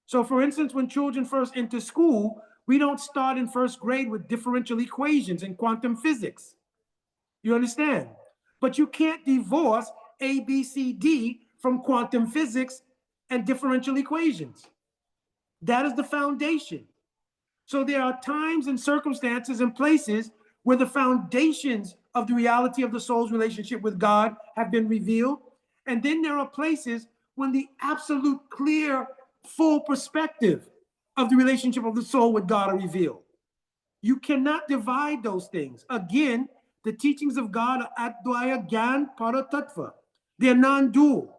So for instance, when children first enter school, we don't start in first grade with differential equations and quantum physics. You understand? But you can't divorce A, B, C, D from quantum physics and differential equations. That is the foundation. So there are times and circumstances and places where the foundations of the reality of the soul's relationship with God have been revealed. And then there are places when the absolute clear, full perspective of the relationship of the soul with God are revealed. You cannot divide those things. Again, the teachings of God are Advaya Gyan Paratattva. They're non-dual.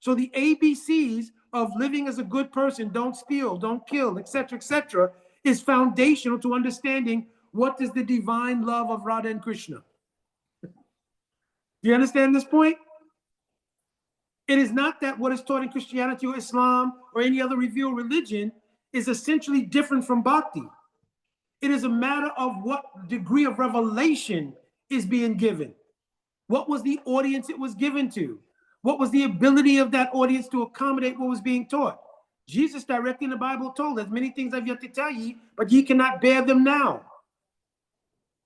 So the ABCs of living as a good person, don't steal, don't kill, etc., is foundational to understanding what is the divine love of Radha and Krishna. Do you understand this point? It is not that what is taught in Christianity or Islam or any other revealed religion is essentially different from bhakti. It is a matter of what degree of revelation is being given. What was the audience it was given to? What was the ability of that audience to accommodate what was being taught? Jesus directly in the Bible told us, many things I've yet to tell ye, but ye cannot bear them now.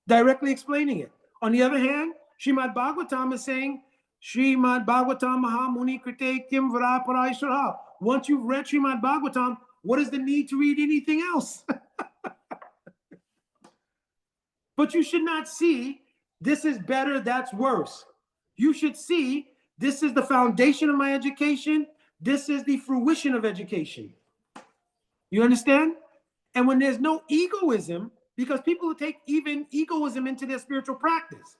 Directly explaining it. On the other hand, Srimad Bhagavatam is saying, Srimad Bhagavatam Mahamuni Krite Kim Vara Parayashara. Once you've read Srimad Bhagavatam, what is the need to read anything else? But you should not see this is better, that's worse. You should see this is the foundation of my education. This is the fruition of education. You understand? And when there's no egoism, because people take even egoism into their spiritual practice.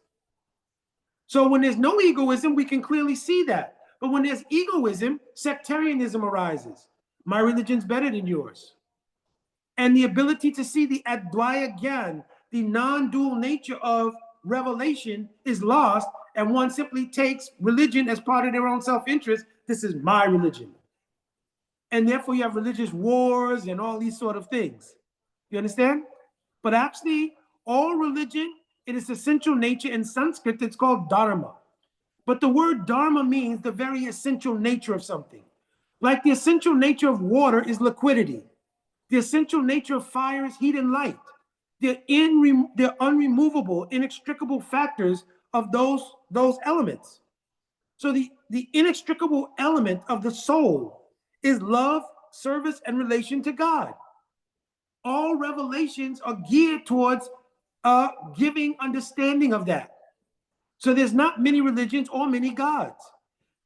So when there's no egoism, we can clearly see that. But when there's egoism, sectarianism arises. My religion's better than yours. And the ability to see the Advaya Gyan, the non-dual nature of revelation, is lost, and one simply takes religion as part of their own self-interest. This is my religion. And therefore you have religious wars and all these sort of things. You understand? But actually, all religion, in its essential nature in Sanskrit, it's called dharma. But the word dharma means the very essential nature of something. Like the essential nature of water is liquidity. The essential nature of fire is heat and light. They're unremovable, inextricable factors of those elements. So the inextricable element of the soul is love, service, and relation to God. All revelations are geared towards giving understanding of that. So there's not many religions or many gods.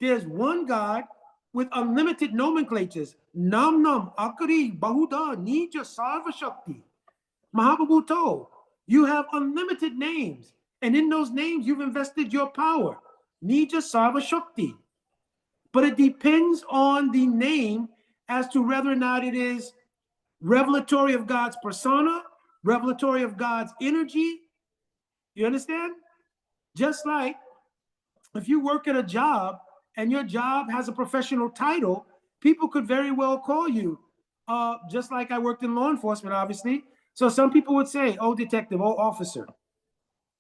There's one God with unlimited nomenclatures. Nam Nam, Akari, Bahuda, Nija, Sarva Shakti. Mahaprabhu told, you have unlimited names, and in those names you've invested your power. Nija, Sarva Shakti. But it depends on the name as to whether or not it is revelatory of God's persona, revelatory of God's energy. You understand? Just like if you work at a job and your job has a professional title, people could very well call you, just like I worked in law enforcement, obviously. So some people would say, oh, detective, oh, officer.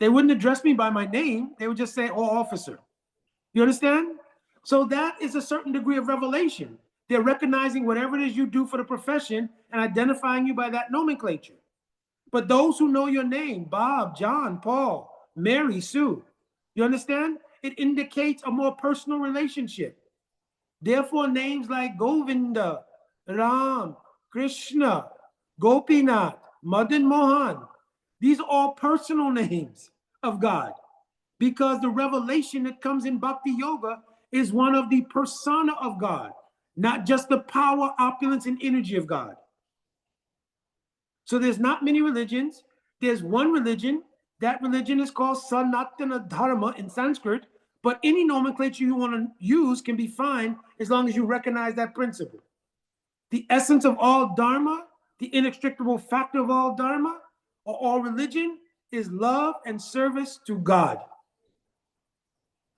They wouldn't address me by my name. They would just say, oh, officer. You understand? So that is a certain degree of revelation. They're recognizing whatever it is you do for the profession and identifying you by that nomenclature. But those who know your name, Bob, John, Paul, Mary, Sue, you understand? It indicates a more personal relationship. Therefore, names like Govinda, Ram, Krishna, Gopinath, Madan Mohan, these are all personal names of God, because the revelation that comes in Bhakti Yoga is one of the persona of God, not just the power, opulence, and energy of God. So there's not many religions. There's one religion. That religion is called Sanatana Dharma in Sanskrit, but any nomenclature you want to use can be fine as long as you recognize that principle. The essence of all Dharma, the inextricable factor of all Dharma, or all religion, is love and service to God.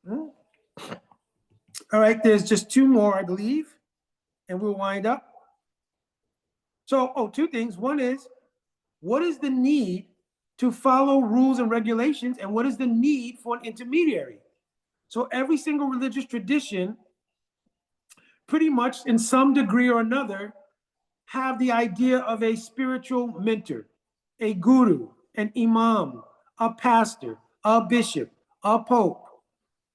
All right, there's just two more, I believe, and we'll wind up. So, two things. One is, what is the need to follow rules and regulations, and what is the need for an intermediary? So every single religious tradition, pretty much in some degree or another, have the idea of a spiritual mentor, a guru, an imam, a pastor, a bishop, a pope.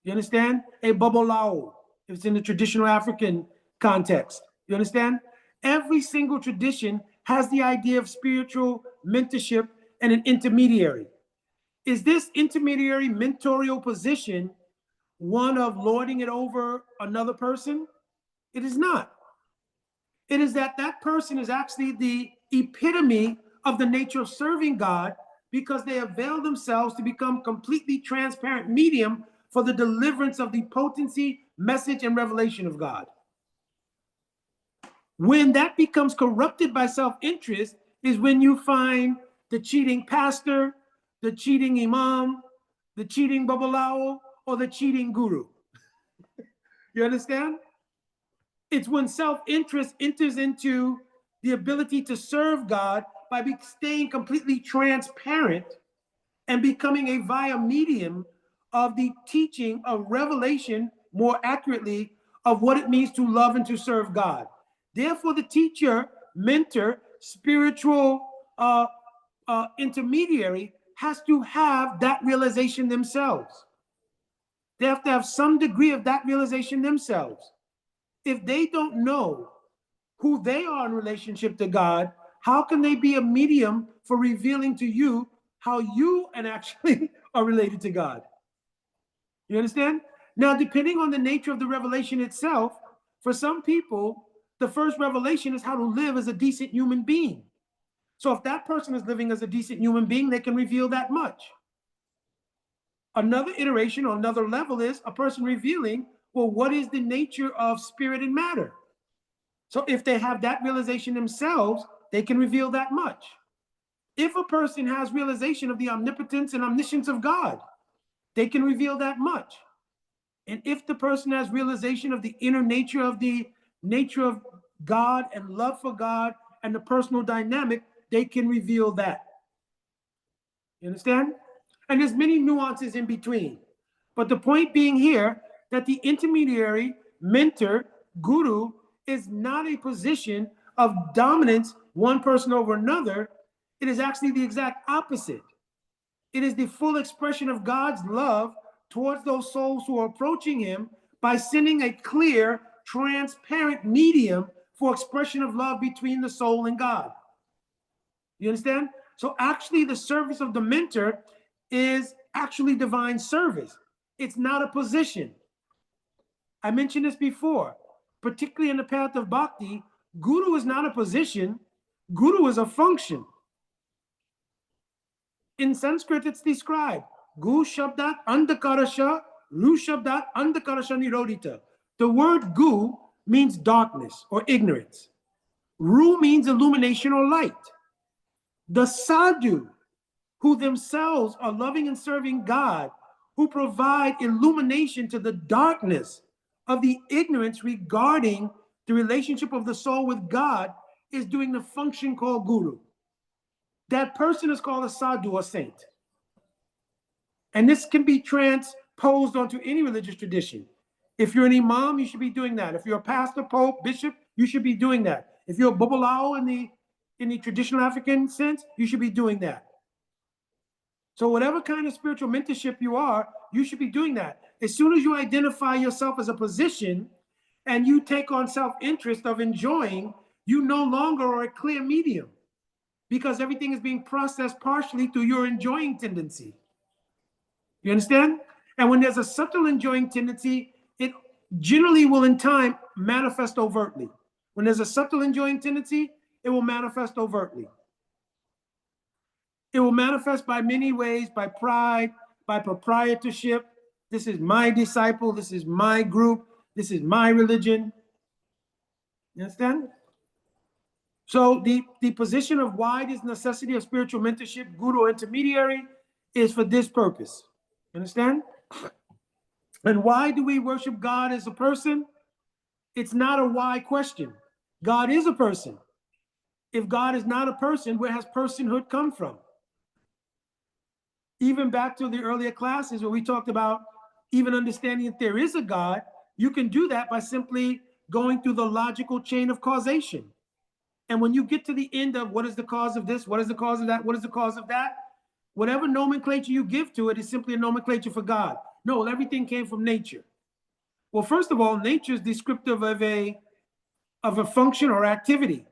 You understand? A babalao, if it's in the traditional African context. You understand? Every single tradition has the idea of spiritual mentorship and an intermediary. Is this intermediary mentorial position one of lording it over another person? It is not. It is that person is actually the epitome of the nature of serving God, because they avail themselves to become completely transparent medium for the deliverance of the potency, message, and revelation of God. When that becomes corrupted by self-interest is when you find the cheating pastor, the cheating imam, the cheating babalao, or the cheating guru. You understand? It's when self-interest enters into the ability to serve God by staying completely transparent and becoming a via medium of the teaching of revelation, more accurately, of what it means to love and to serve God. Therefore, the teacher, mentor, spiritual intermediary has to have that realization themselves. They have to have some degree of that realization themselves. If they don't know who they are in relationship to God, how can they be a medium for revealing to you how you and actually are related to God? You understand? Now, depending on the nature of the revelation itself, for some people, the first revelation is how to live as a decent human being. So if that person is living as a decent human being, they can reveal that much. Another iteration or another level is a person revealing, well, what is the nature of spirit and matter? So if they have that realization themselves, they can reveal that much. If a person has realization of the omnipotence and omniscience of God, they can reveal that much. And if the person has realization of the inner nature of God and love for God and the personal dynamic, they can reveal that. You understand? And there's many nuances in between. But the point being here that the intermediary, mentor, guru is not a position of dominance, one person over another. It is actually the exact opposite. It is the full expression of God's love towards those souls who are approaching him by sending a clear, transparent medium for expression of love between the soul and God. You understand? So actually the service of the mentor is actually divine service. It's not a position. I mentioned this before, particularly in the path of bhakti, guru is not a position, guru is a function. In Sanskrit, it's described, gu shabdat andakarasha, ru shabdat andakarasha nirodita. The word gu means darkness or ignorance. Ru means illumination or light. The sadhu, who themselves are loving and serving God, who provide illumination to the darkness of the ignorance regarding the relationship of the soul with God, is doing the function called guru. That person is called a sadhu, a saint. And this can be transposed onto any religious tradition. If you're an imam, you should be doing that. If you're a pastor, pope, bishop, you should be doing that. If you're a babalao in the traditional African sense, you should be doing that. So whatever kind of spiritual mentorship you are, you should be doing that. As soon as you identify yourself as a position and you take on self-interest of enjoying, you no longer are a clear medium because everything is being processed partially through your enjoying tendency. You understand? And when there's a subtle enjoying tendency, it generally will in time manifest overtly. When there's a subtle enjoying tendency, it will manifest overtly. It will manifest by many ways, by pride, by proprietorship. This is my disciple. This is my group. This is my religion. You understand? So the position of why this necessity of spiritual mentorship, guru or intermediary, is for this purpose. You understand? And why do we worship God as a person? It's not a why question. God is a person. If God is not a person, where has personhood come from? Even back to the earlier classes where we talked about even understanding that there is a God, you can do that by simply going through the logical chain of causation. And when you get to the end of what is the cause of this, what is the cause of that, what is the cause of that, whatever nomenclature you give to it is simply a nomenclature for God. No, everything came from nature. Well, first of all, nature is descriptive of a function or activity.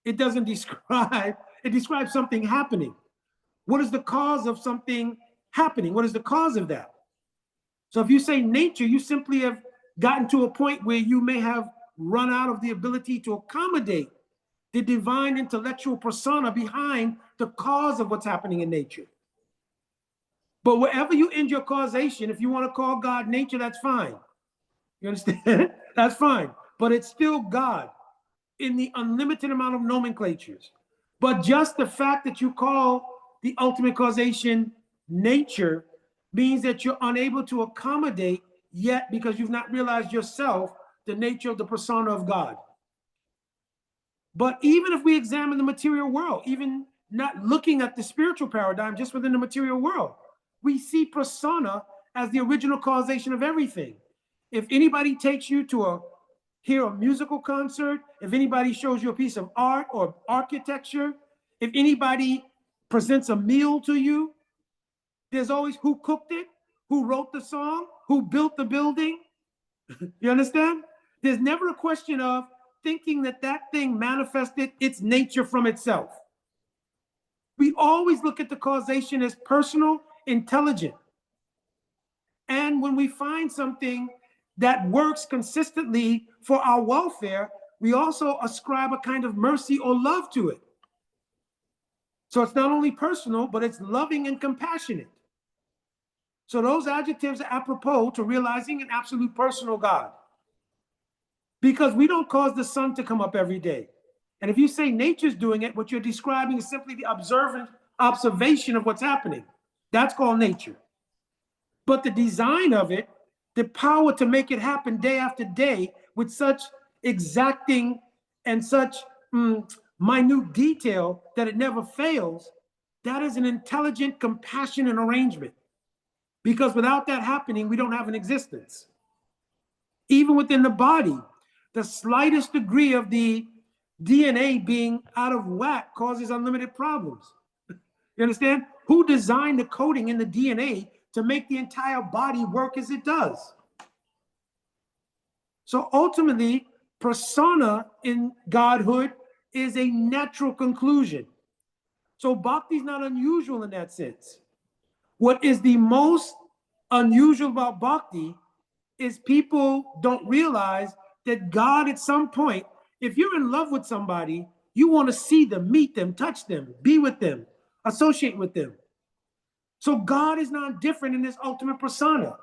It doesn't describe, it describes something happening. What is the cause of something happening? What is the cause of that? So if you say nature, you simply have gotten to a point where you may have run out of the ability to accommodate the divine intellectual persona behind the cause of what's happening in nature. But wherever you end your causation, if you want to call God nature, that's fine. You understand? That's fine. But it's still God in the unlimited amount of nomenclatures. But just the fact that you call the ultimate causation nature means that you're unable to accommodate yet, because you've not realized yourself the nature of the persona of God. But even if we examine the material world, even not looking at the spiritual paradigm, just within the material world, we see persona as the original causation of everything. If anybody takes you to hear a musical concert, if anybody shows you a piece of art or architecture, if anybody presents a meal to you, there's always who cooked it, who wrote the song, who built the building. You understand? There's never a question of thinking that that thing manifested its nature from itself. We always look at the causation as personal, intelligent. And when we find something that works consistently for our welfare, we also ascribe a kind of mercy or love to it. So it's not only personal, but it's loving and compassionate. So those adjectives are apropos to realizing an absolute personal God. Because we don't cause the sun to come up every day. And if you say nature's doing it, what you're describing is simply the observation of what's happening. That's called nature. But the design of it, the power to make it happen day after day with such exacting and such minute detail that it never fails, that is an intelligent, compassionate arrangement. Because without that happening, we don't have an existence. Even within the body, the slightest degree of the DNA being out of whack causes unlimited problems. You understand? Who designed the coding in the DNA to make the entire body work as it does? So ultimately, persona in godhood is a natural conclusion. So bhakti is not unusual in that sense. What is the most unusual about bhakti is people don't realize that God at some point, if you're in love with somebody, you want to see them, meet them, touch them, be with them, associate with them. So God is not different in his ultimate persona.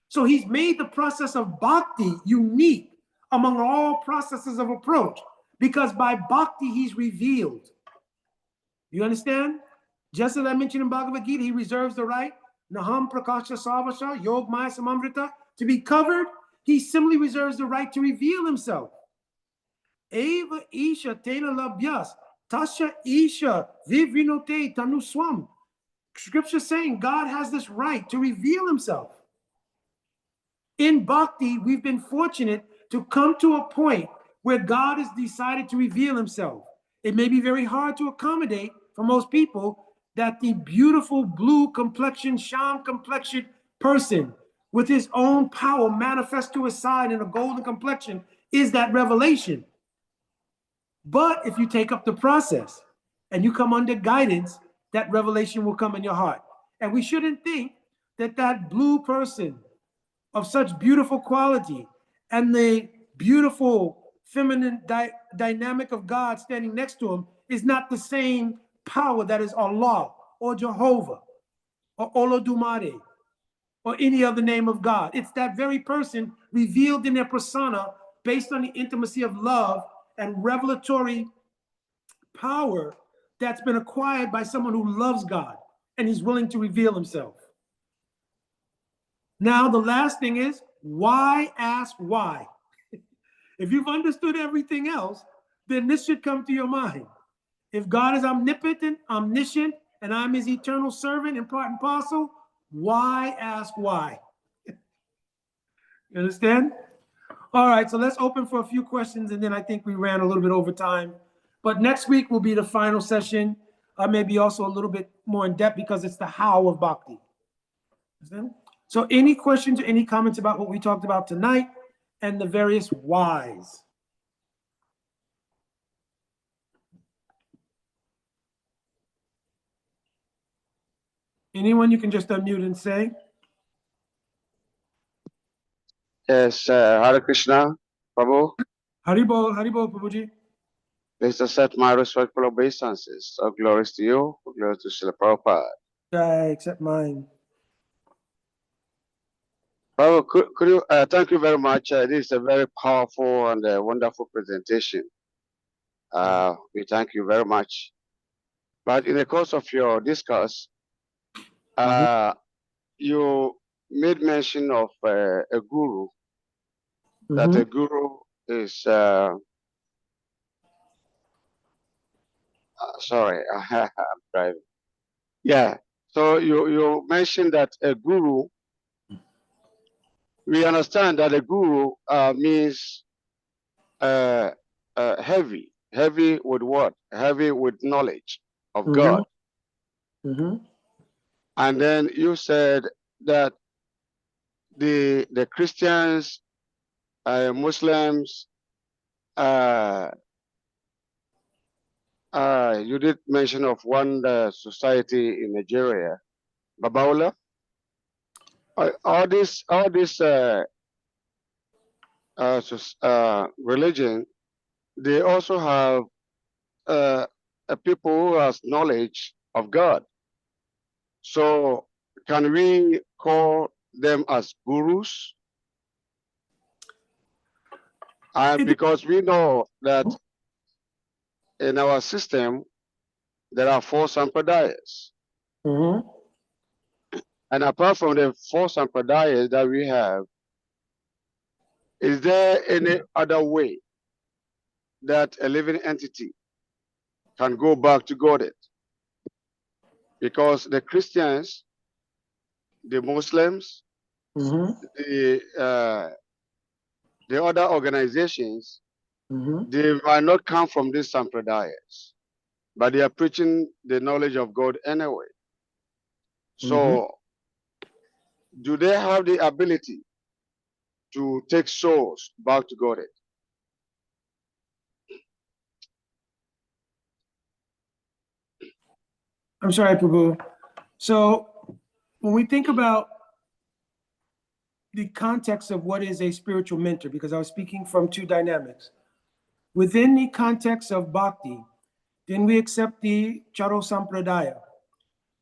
So he's made the process of bhakti unique among all processes of approach, because by bhakti he's revealed. You understand? Just as I mentioned in Bhagavad Gita, he reserves the right, Naham Prakasha Savasha, Yog Maya Samamrita, to be covered. He simply reserves the right to reveal himself. Eva Isha Tena Labhyas, Tasha Isha Vivrinote Tanuswam. Scripture saying God has this right to reveal himself. In bhakti, we've been fortunate to come to a point where God has decided to reveal himself. It may be very hard to accommodate for most people that the beautiful blue complexion, sham complexion person with his own power manifest to his side in a golden complexion is that revelation. But if you take up the process and you come under guidance, that revelation will come in your heart. And we shouldn't think that that blue person of such beautiful quality and the beautiful feminine dynamic of God standing next to him is not the same power that is Allah or Jehovah or Olodumare or any other name of God. It's that very person revealed in their persona based on the intimacy of love and revelatory power that's been acquired by someone who loves God and he's willing to reveal himself. Now, the last thing is, why ask why? If you've understood everything else, then this should come to your mind. If God is omnipotent, omniscient, and I'm his eternal servant and part and parcel, why ask why? You understand? All right, so let's open for a few questions, and then I think we ran a little bit over time. But next week will be the final session, maybe also a little bit more in depth because it's the how of bhakti. Understand? So any questions or any comments about what we talked about tonight and the various whys? Anyone, you can just unmute and say. Yes, Hare Krishna, Prabhu. Haribol, Haribol, Prabhuji. Please accept my respectful obeisances. All glories to you, all glories to Srila Prabhupada. I accept mine. Prabhu, could you, thank you very much. This is a very powerful and wonderful presentation. We thank you very much. But in the course of your discourse, you made mention of a guru, that a guru is Sorry, I'm driving. Yeah. So you mentioned that a guru. We understand that a guru means heavy. Heavy with what? Heavy with knowledge of God. Mm-hmm. And then you said that the Christians, Muslims, you did mention of one society in Nigeria, Babaola. All this religion, they also have a people who has knowledge of God. So can we call them as gurus? Because we know that in our system, there are 4 sampradayas. Mm-hmm. And apart from the 4 sampradayas that we have, is there any other way that a living entity can go back to Godhead? Because the Christians, the Muslims, Mm-hmm. the other organizations, Mm-hmm. they might not come from these sampradayas, but they are preaching the knowledge of God anyway. So, do they have the ability to take souls back to Godhead? I'm sorry, Prabhu. So when we think about the context of what is a spiritual mentor, because I was speaking from 2 dynamics. Within the context of bhakti, then we accept the Charo Sampradaya.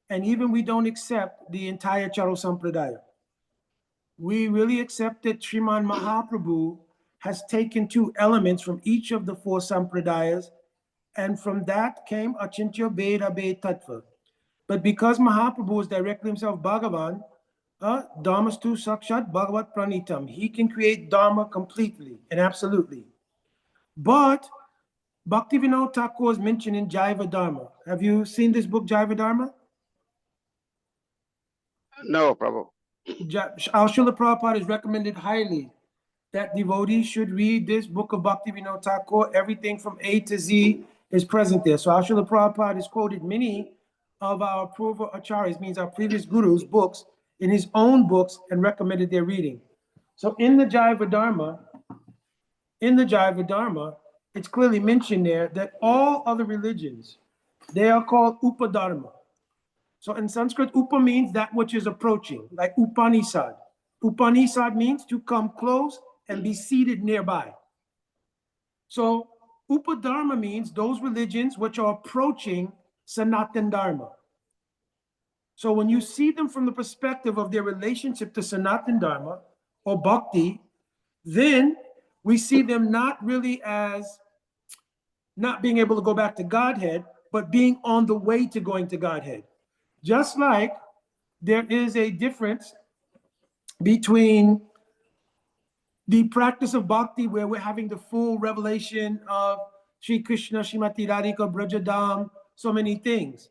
And even we don't accept the entire Charo Sampradaya. We really accept that Sriman Mahaprabhu has taken 2 elements from each of the 4 Sampradayas, and from that came Achintya Beda Be Tattva. But because Mahaprabhu is directly himself Bhagavan, Dharmastu Sakshat Bhagavat Pranitam, he can create Dharma completely and absolutely. But Bhaktivinoda Thakur is mentioned in Jaiva Dharma. Have you seen this book, Jaiva Dharma? No, Prabhu. Our Srila Prabhupada has recommended highly that devotees should read this book of Bhaktivinoda Thakur. Everything from A to Z is present there. So our Srila Prabhupada has quoted many of our Purva Acharyas, means our previous gurus' books, in his own books and recommended their reading. So in the Jaiva Dharma, it's clearly mentioned there that all other religions, they are called Upadharma. So in Sanskrit, Upa means that which is approaching, like Upanishad. Upanishad means to come close and be seated nearby. So Upadharma means those religions which are approaching Sanatan Dharma. So when you see them from the perspective of their relationship to Sanatan Dharma or Bhakti, then we see them not really as not being able to go back to Godhead, but being on the way to going to Godhead. Just like there is a difference between the practice of bhakti, where we're having the full revelation of Sri Krishna, Srimati Radhika, Brajadam, so many things.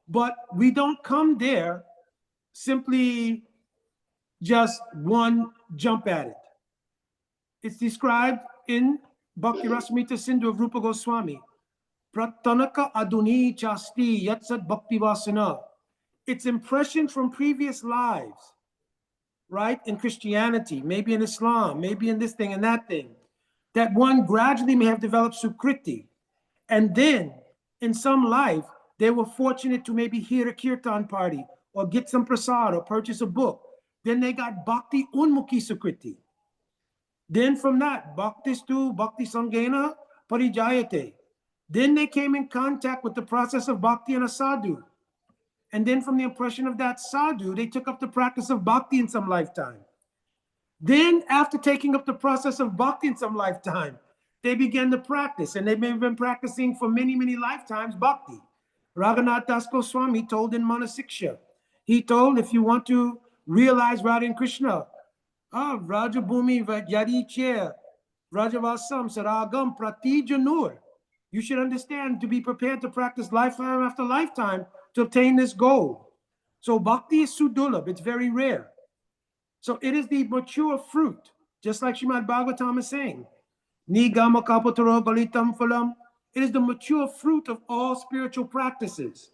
But we don't come there simply just one jump at it. It's described in Bhakti Rasamrita Sindhu of Rupa Goswami. Pratanaka aduni chasti yatsat bhakti vasana. It's impression from previous lives, right? In Christianity, maybe in Islam, maybe in this thing and that thing, that one gradually may have developed sukriti. And then in some life, they were fortunate to maybe hear a kirtan party or get some prasad or purchase a book. Then they got bhakti unmukhi sukriti. Then from that, bhaktistu bhakti sangena parijayate. Then they came in contact with the process of bhakti and a sadhu. And then from the impression of that sadhu, they took up the practice of bhakti in some lifetime. Then after taking up the process of bhakti in some lifetime, they began to practice, and they may have been practicing for many, many lifetimes bhakti. Raghunath Das Goswami told in Manasiksha, he told, if you want to realize Radha and Krishna, Raja Bhumi Yadi Chair, Rajavasam Saragam Prati Janur. You should understand to be prepared to practice lifetime after lifetime to obtain this goal. So bhakti is sudulabh, it's very rare. So it is the mature fruit, just like Srimad Bhagavatam is saying. Nigama kapataro galitam phalam. It is the mature fruit of all spiritual practices.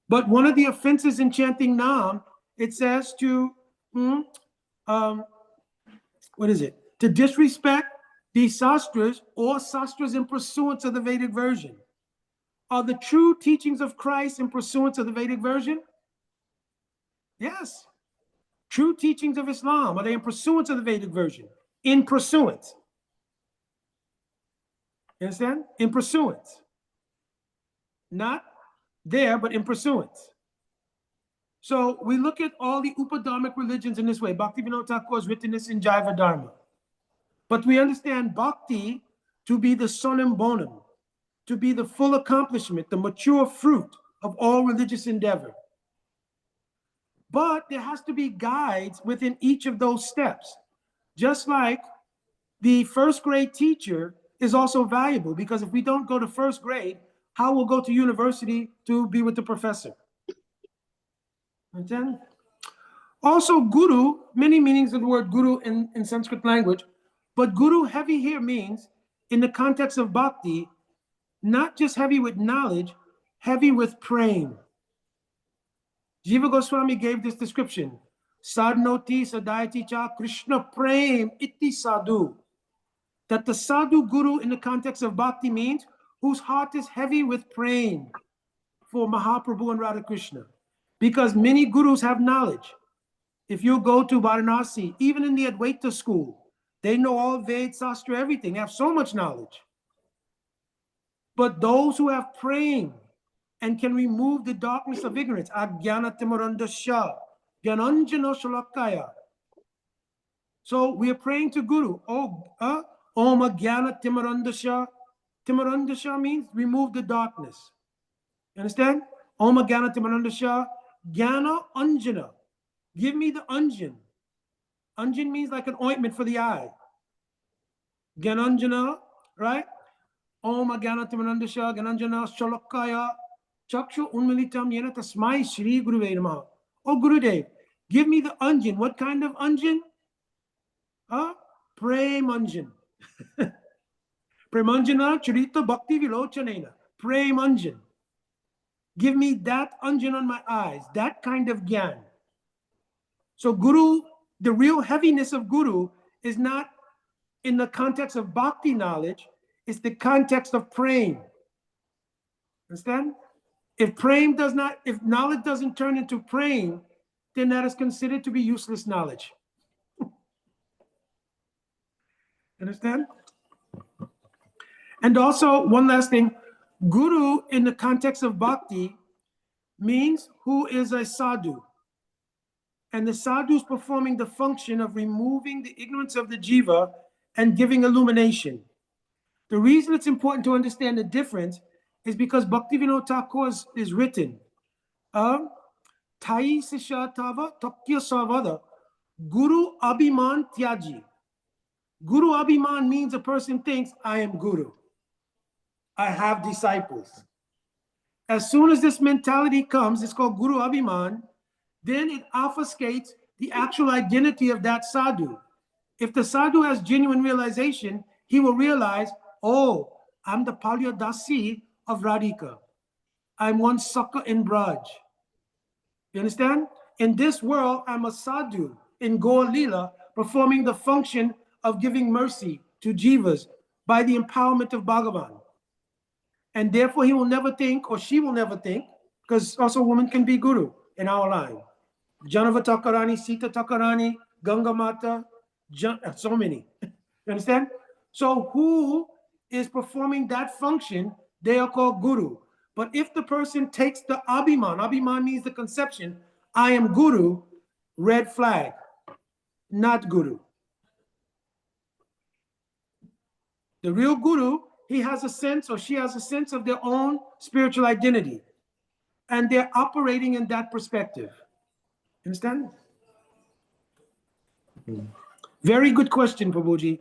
But one of the offenses in chanting Nam, it says to, to disrespect the sastras or sastras in pursuance of the Vedic version. Are the true teachings of Christ in pursuance of the Vedic version? Yes. True teachings of Islam, are they in pursuance of the Vedic version? In pursuance. You understand? In pursuance. Not there, but in pursuance. So we look at all the Upadharmic religions in this way. Bhaktivinoda Thakur has written this in Jaiva Dharma. But we understand bhakti to be the sonum bonum, to be the full accomplishment, the mature fruit of all religious endeavor. But there has to be guides within each of those steps. Just like the first grade teacher is also valuable, because if we don't go to first grade, how will go to university to be with the professor? Understand? Also, guru, many meanings of the word guru in Sanskrit language, but guru heavy here means, in the context of bhakti, not just heavy with knowledge, heavy with praying. Jiva Goswami gave this description. Sadnoti sadayati cha Krishna prem iti sadhu. That the sadhu guru in the context of bhakti means whose heart is heavy with praying for Mahaprabhu and Radha Krishna. Because many gurus have knowledge. If you go to Varanasi, even in the Advaita school, they know all Ved, Sastra, everything. They have so much knowledge. But those who have praying and can remove the darkness of ignorance, Ajnana Timarandasya, Gyananjana Shalakaya. So we are praying to Guru. Om Ajnana Timarandasya. Timarandasya means remove the darkness. You understand? Om Ajnana Timarandasya, Jnana Anjana. Give me the anjan. Anjan means like an ointment for the eye. Gyananjana, right? Om Ajnana Timarandasya, Gyananjana Shalakaya. Chakshu Unmilitam Yena Tasmai Shri Guruve Namaha. Oh Gurudev, give me the anjan. What kind of anjan? Premanjan. Premanjana Charita Bhakti Vilochanena. Premanjan. Give me that anjan on my eyes, that kind of gyan. So Guru, the real heaviness of Guru is not in the context of bhakti knowledge, it's the context of praying. Understand? If knowledge doesn't turn into praying, then that is considered to be useless knowledge. Understand? And also, one last thing, Guru in the context of bhakti means who is a sadhu. And the sadhu is performing the function of removing the ignorance of the jiva and giving illumination. The reason it's important to understand the difference is because Bhaktivinoda Thakur is written, Tai Sisha Tava Takya Savada Guru Abhiman Tyaji. Guru Abhiman means a person thinks, I am Guru. I have disciples. As soon as this mentality comes, it's called Guru Abhiman, then it obfuscates the actual identity of that sadhu. If the sadhu has genuine realization, he will realize, oh, I'm the Palya Dasi of Radhika. I'm one sucker in Braj. You understand? In this world, I'm a sadhu in Gaur Leela, performing the function of giving mercy to jivas by the empowerment of Bhagavan. And therefore, he will never think, or she will never think, because also women can be guru in our line. Janava Takarani, Sita Takarani, Ganga Mata, so many. You understand? So who is performing that function, they are called guru. But if the person takes the abhiman means the conception, I am guru, red flag, not guru. The real guru, he has a sense, or she has a sense of their own spiritual identity. And they're operating in that perspective. Understand? Very good question, Prabhuji.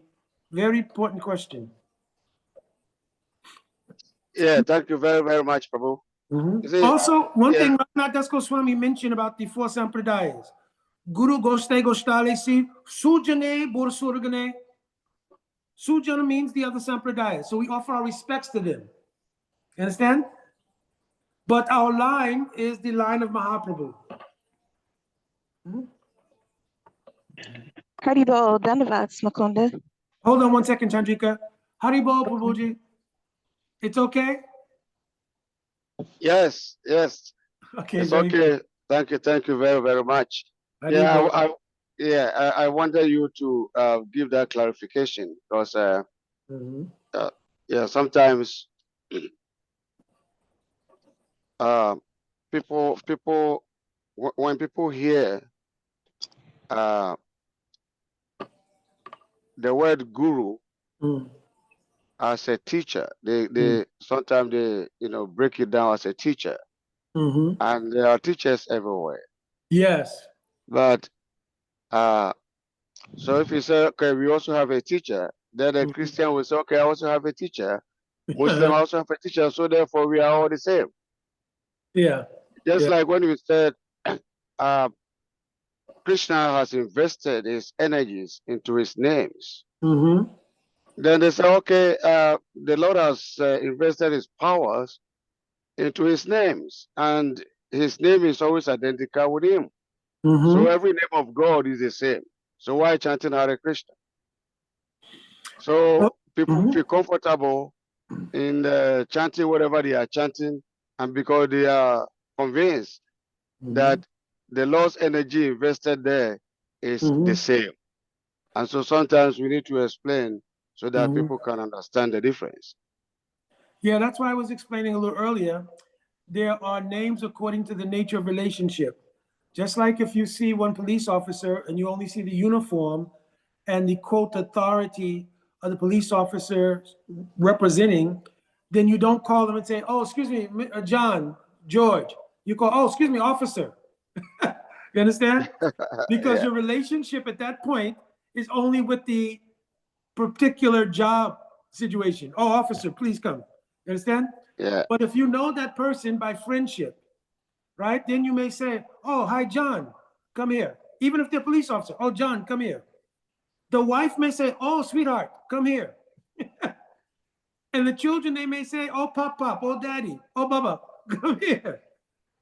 Very important question. Yeah, thank you very, very much, Prabhu. You see, Also, one yeah. thing Raghunath Das Goswami mentioned about the four sampradayas. Guru Goste Gostale Si Sujane Bursurgane. Sujana means the other sampradayas. So we offer our respects to them. You understand? But our line is the line of Mahaprabhu. Haribo, Dhanavats, Mukunda. Hold on one second, Chandrika. Haribo, Prabhuji. It's okay? Yes, yes. Okay, It's very okay. Thank you very, very much. Haribo. I wanted you to give that clarification because sometimes people when people hear the word guru as a teacher, they sometimes they break it down as a teacher, and there are teachers everywhere. Yes. But so if you say, okay, we also have a teacher, then a Christian will say, okay, I also have a teacher. Muslim also have a teacher, so therefore we are all the same. Yeah. Just like when we said Krishna has invested his energies into his names. Then they say, okay, the Lord has invested his powers into his names, and his name is always identical with him. So every name of God is the same. So why chanting Hare Krishna? So people feel comfortable in chanting whatever they are chanting, and because they are convinced that the Lord's energy invested there is the same. And so sometimes we need to explain so that people can understand the difference. Yeah, that's why I was explaining a little earlier. There are names according to the nature of relationship. Just like if you see one police officer and you only see the uniform and the quote authority of the police officer representing, then you don't call them and say, oh, excuse me, John, George. You call, oh, excuse me, officer. You understand? Because your relationship at that point is only with the particular job situation. Oh, officer, please come. You understand? Yeah. But if you know that person by friendship, right, then you may say, oh, hi, John, come here. Even if they're police officer, oh, John, come here. The wife may say, oh, sweetheart, come here. And the children, they may say, oh, pop, oh, daddy, oh, baba, come here.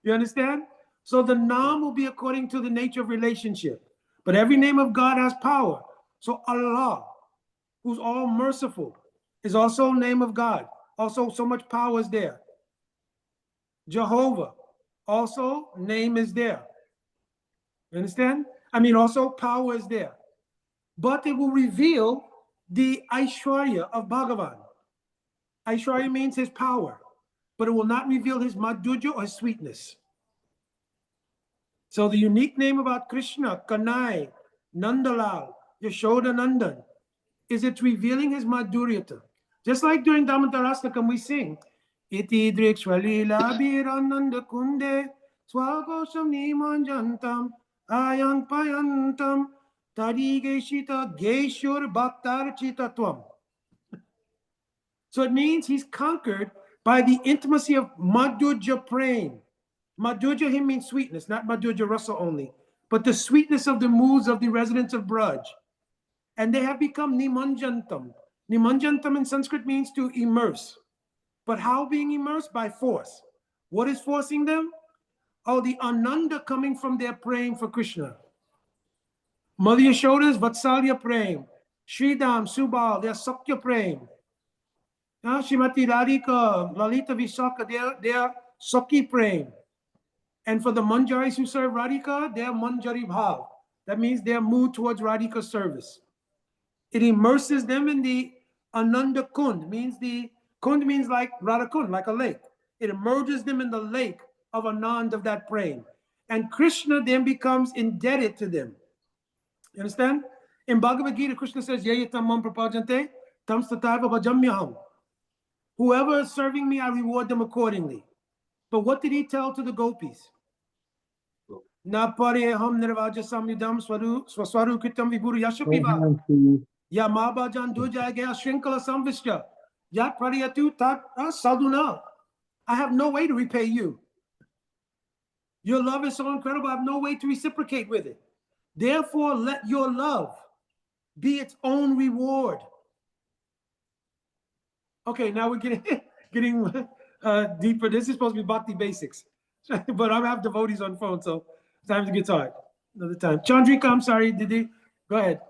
You understand? So the naam will be according to the nature of relationship. But every name of God has power. So Allah, who's all merciful, is also a name of God. Also, so much power is there. Jehovah, also name is there. You understand? I mean, also power is there. But it will reveal the Aishwarya of Bhagavan. Aishwarya means his power, but it will not reveal his madhurya or his sweetness. So the unique name about Krishna, Kanai, Nandalal, Yashoda Nandan, is it's revealing his madhuryata. Just like during Damodarastakam we sing, Iti Drikshvalila Birananda Kunde, Swagosham Nimanjantam, Ayang Payantam, Tarigeshita Geshur Bhaktarchitatvam. So it means he's conquered by the intimacy of Madhurya praying. Madhurya him means sweetness, not Madhurya rasa only, but the sweetness of the moods of the residents of Braj. And they have become Nimanjantam. Nimanjantam in Sanskrit means to immerse. But how being immersed? By force. What is forcing them? Oh, the Ananda coming from their praying for Krishna. Mother Yashoda's Vatsalya praying. Sridham, Subal, their Sakya praying. Shrimati Radhika, Lalita Visakha, they're Sakhi praying. And for the Manjaris who serve Radhika, they're Manjari Bhav. That means their mood towards Radhika service. It immerses them in the Ananda Kund. Kund means like Radha Kund, like a lake. It immerses them in the lake of Anand of that praying. And Krishna then becomes indebted to them. You understand? In Bhagavad Gita, Krishna says, Yayatam mam prapajante, tam stataiva bhajamyaham. Whoever is serving me, I reward them accordingly. But what did he tell to the gopis? Na pareham nirvaja samyudam swaswarukitam vibhuru yashapiva. Ya mabajan dujaya gaya shrinkala samvishya. Yat pradiyatu tat saduna. I have no way to repay you. Your love is so incredible, I have no way to reciprocate with it. Therefore, let your love be its own reward. Okay, now we're getting deeper. This is supposed to be Bhakti Basics, but I have devotees on phone, so it's time to get started. Another time. Chandrika, I'm sorry, Didi. Go ahead.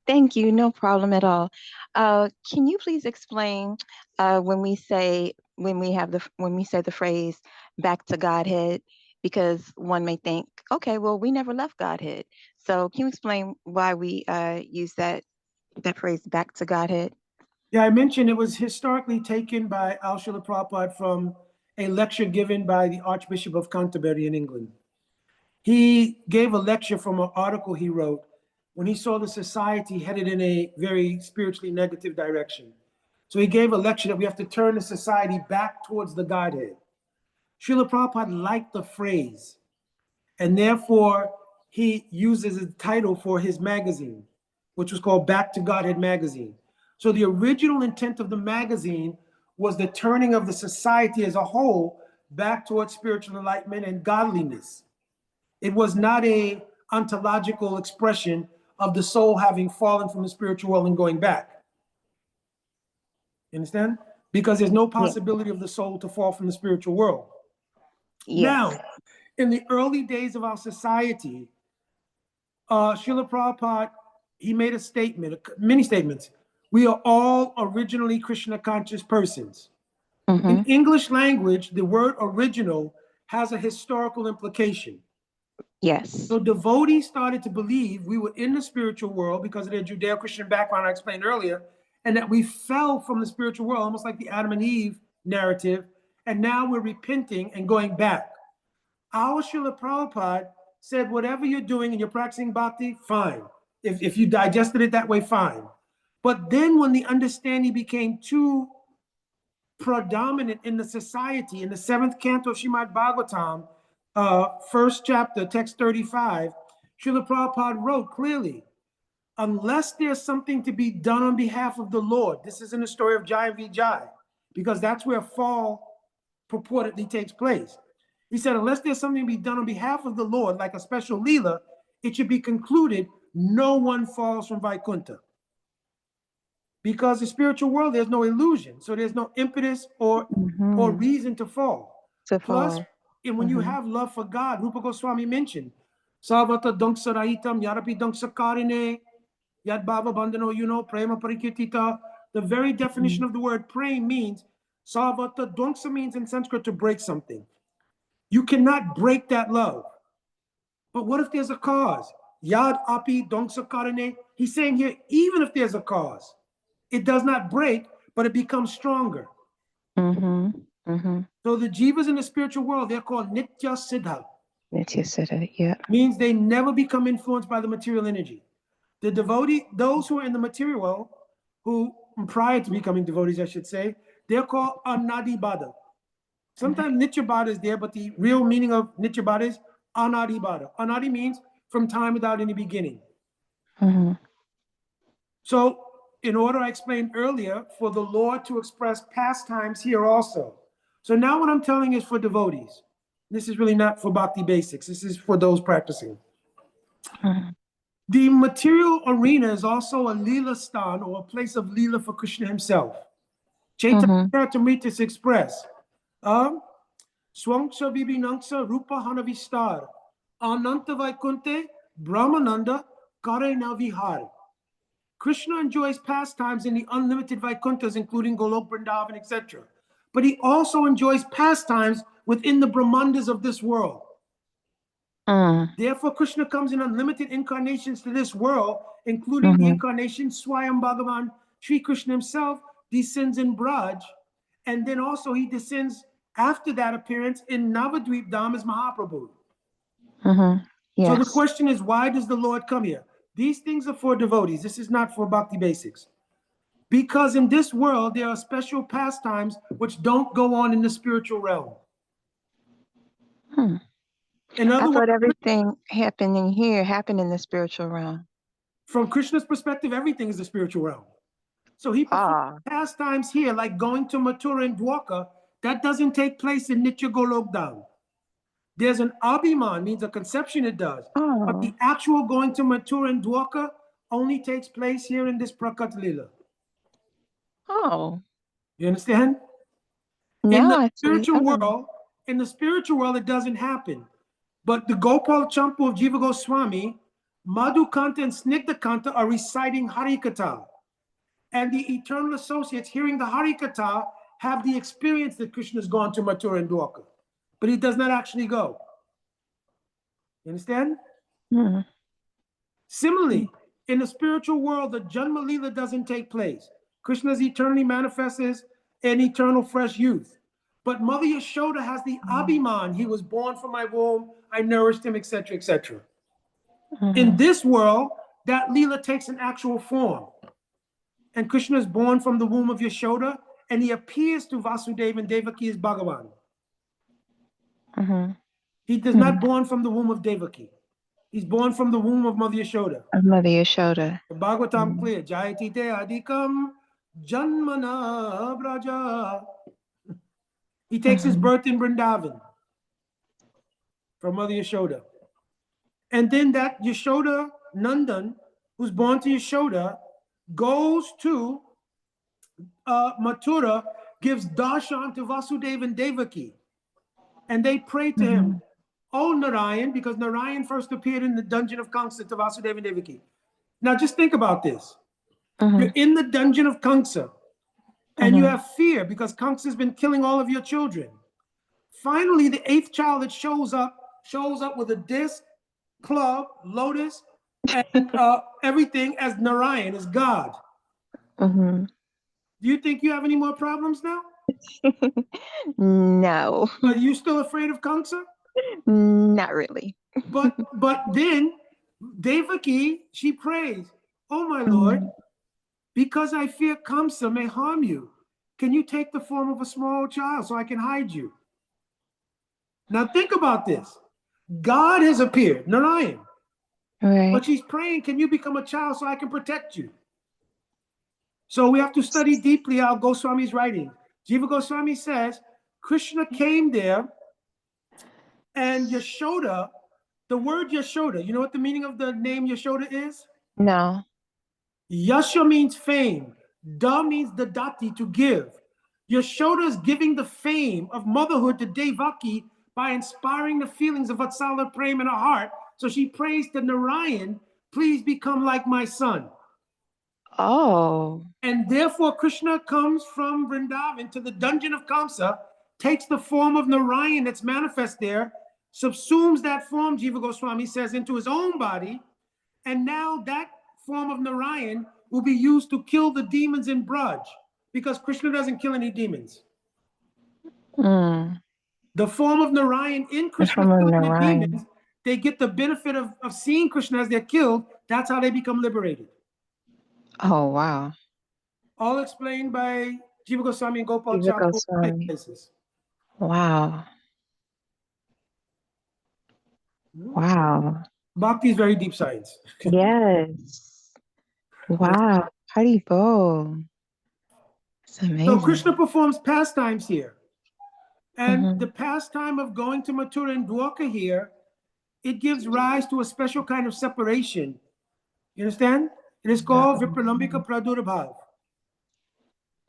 Thank you. No problem at all. Can you please explain when we say when we say the phrase "back to Godhead"? Because one may think, okay, well, we never left Godhead. So can you explain why we use that phrase "back to Godhead"? Yeah, I mentioned it was historically taken by Al Srila Prabhupada from a lecture given by the Archbishop of Canterbury in England. He gave a lecture from an article he wrote when he saw the society headed in a very spiritually negative direction. So he gave a lecture that we have to turn the society back towards the Godhead. Srila Prabhupada liked the phrase, and therefore he uses a title for his magazine, which was called Back to Godhead Magazine. So the original intent of the magazine was the turning of the society as a whole back towards spiritual enlightenment and godliness. It was not a ontological expression of the soul having fallen from the spiritual world and going back. You understand? Because there's no possibility of the soul to fall from the spiritual world. Yes. Now, in the early days of our society, Srila Prabhupada, he made a statement, many statements. We are all originally Krishna conscious persons. Mm-hmm. In English language, the word original has a historical implication. Yes. So devotees started to believe we were in the spiritual world because of their Judeo-Christian background I explained earlier, and that we fell from the spiritual world, almost like the Adam and Eve narrative, and now we're repenting and going back. Our Srila Prabhupada said, whatever you're doing and you're practicing bhakti, fine. If you digested it that way, fine. But then when the understanding became too predominant in the society, in the 7th canto of Srimad Bhagavatam, first chapter, text 35, Srila Prabhupada wrote clearly, unless there's something to be done on behalf of the Lord, this is in the story of Jai v. Jai, because that's where fall purportedly takes place. He said, unless there's something to be done on behalf of the Lord, like a special Leela, it should be concluded no one falls from Vaikuntha. Because the spiritual world, there's no illusion. So there's no impetus or reason to fall. Plus, and when you have love for God, Rupa Goswami mentioned, Savata Donksa Rahitam, Yarapi Donksa Karine, Yad Bhava Bandhano, Prema Parikirtita. The very definition of the word prema means, Savata Donksa means in Sanskrit to break something. You cannot break that love. But what if there's a cause? Yad Api Donksa Karine. He's saying here, even if there's a cause, it does not break, but it becomes stronger. So the jivas in the spiritual world, they're called Nitya Siddha. Nitya Siddha, yeah. Means they never become influenced by the material energy. The devotee, those who are in the material world, who prior to becoming devotees, I should say, they're called Anadibada. Sometimes Nityabada is there, but the real meaning of Nityabada is Anadibada. Anadi means from time without any beginning. So in order, I explained earlier, for the Lord to express pastimes here also. So now what I'm telling is for devotees. This is really not for Bhakti Basics. This is for those practicing. The material arena is also a Leela stan, or a place of Leela for Krishna himself. Chaitanya Charitamrita express, Swangsha Vibhinangsa Rupa Hanavistar, Ananta Vaikunte Brahmananda Karena Vihar. Krishna enjoys pastimes in the unlimited Vaikunthas, including Golok, Vrindavan, etc. But he also enjoys pastimes within the Brahmandas of this world. Therefore, Krishna comes in unlimited incarnations to this world, including the incarnation Swayam Bhagavan, Sri Krishna himself descends in Braj, and then also he descends after that appearance in Navadvip Dham as Mahaprabhu. Yes. So the question is, why does the Lord come here? These things are for devotees. This is not for Bhakti Basics. Because in this world, there are special pastimes which don't go on in the spiritual realm. In I other words, thought everything happening here happened in the spiritual realm. from Krishna's perspective, everything is the spiritual realm. So he performs Ah. pastimes here, like going to Mathura and Dwarka. That doesn't take place in Nitya Golokdhan. There's an Abhiman, means a conception it does. But the Oh. actual going to Mathura and Dwarka only takes place here in this Prakat Lila. Oh. You understand? Now I see. Oh. In the spiritual world, it doesn't happen. But the Gopal Champu of Jiva Goswami, Madhukanta and Snigdhakanta are reciting Harikatha. And the eternal associates hearing the Harikatha have the experience that Krishna has gone to Mathura and Dwarka. But he does not actually go. You understand? Hmm. Similarly, in the spiritual world, the Janma Lila doesn't take place. Krishna is eternally manifests as an eternal fresh youth. But Mother Yashoda has the Abhiman. He was born from my womb. I nourished him, etc., etc. In this world, that Lila takes an actual form. And Krishna is born from the womb of Yashoda, and he appears to Vasudeva and Devaki as Bhagavan. He does not born from the womb of Devaki. He's born from the womb of Mother Yashoda. Mother Yashoda. The Bhagavatam clear. Jayati te adhikam janmana braja. He takes his birth in Vrindavan from Mother Yashoda. And then that Yashoda Nandan, who's born to Yashoda, goes to Mathura, gives darshan to Vasudeva and Devaki. And they pray to him, "Oh Narayan," because Narayan first appeared in the dungeon of Kamsa to Vasudeva and Devaki. Now just think about this. You're in the dungeon of Kamsa, and you have fear because Kamsa has been killing all of your children. Finally, the 8th child that shows up with a disc, club, lotus, and everything as Narayan, as God. Do you think you have any more problems now? No, Are you still afraid of Kamsa? not really. But then Devaki, she prays, "Oh my Lord, because I fear Kamsa may harm you, can you take the form of a small child so I can hide you?" Now think about this. God has appeared, Narayan. Right. But she's praying, "Can you become a child so I can protect you?" So we have to study deeply our Goswami's writing. Jiva Goswami says, Krishna came there and Yashoda, the word Yashoda, you know what the meaning of the name Yashoda is? No. Yasha means fame. Da means the dati, to give. Yashoda is giving the fame of motherhood to Devaki by inspiring the feelings of Vatsala Prem in her heart. So she prays to Narayan, "Please become like my son." Oh. And therefore Krishna comes from Vrindavan to the dungeon of Kamsa, takes the form of Narayan that's manifest there, subsumes that form, Jiva Goswami says, into his own body, and now that form of Narayan will be used to kill the demons in Braj, because Krishna doesn't kill any demons. The form of Narayan in Krishna killing the demons, they get the benefit of seeing Krishna as they're killed. That's how they become liberated. Oh, wow. All explained by Jiva Goswami and Gopal Jiva Champu. Goswami. Wow. Wow. Bhakti is very deep science. Yes. Wow. Haribol. It's amazing. So Krishna performs pastimes here. And the pastime of going to Mathura and Dwarka here, it gives rise to a special kind of separation. You understand? It is called Vipralambika Pradurabhav.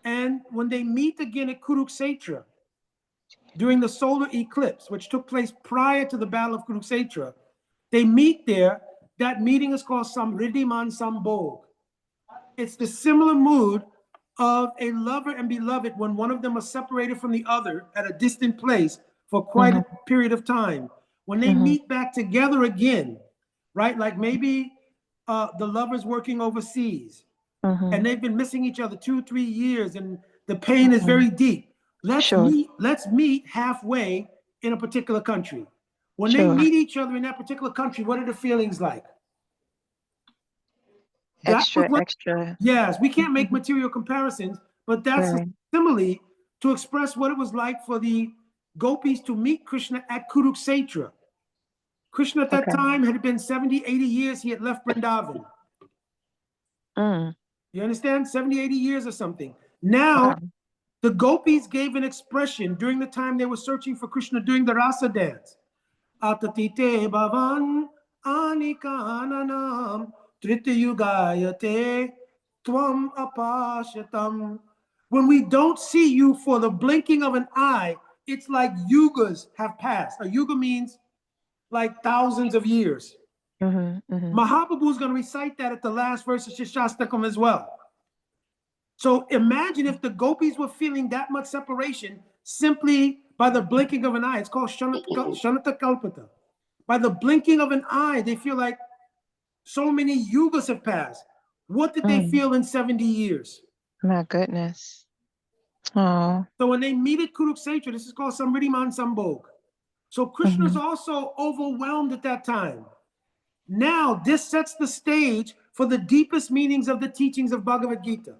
And when they meet again at Kurukshetra, during the solar eclipse, which took place prior to the Battle of Kurukshetra, they meet there. That meeting is called Samriddhiman Sambhog. It's the similar mood of a lover and beloved when one of them are separated from the other at a distant place for quite a period of time. When they meet back together again, right? Like maybe the lover's working overseas and they've been missing each other 2-3 years and the pain is very deep. Let's meet halfway in a particular country. When they meet each other in that particular country, what are the feelings like? Extra. Yes, we can't make material comparisons, but that's a simile to express what it was like for the gopis to meet Krishna at Kurukshetra. Krishna at that time had been 70, 80 years, he had left Vrindavan. You You understand? 70, 80 years or something. Now, Wow. the gopis gave an expression during the time they were searching for Krishna during the rasa dance. Atatite bhavan anikananam tritayugayate tvam apashatam. When we don't see you for the blinking of an eye, it's like yugas have passed. A yuga means like thousands of years. Mahaprabhu is going to recite that at the last verse of Shashastakam as well. So imagine if the gopis were feeling that much separation simply by the blinking of an eye. It's called Shanata Kalpata. By the blinking of an eye, they feel like so many yugas have passed. What did they feel in 70 years? My goodness. Oh. So when they meet at Kurukshetra, this is called Samriddhiman Sambhog. So Krishna is also overwhelmed at that time. Now, this sets the stage for the deepest meanings of the teachings of Bhagavad Gita.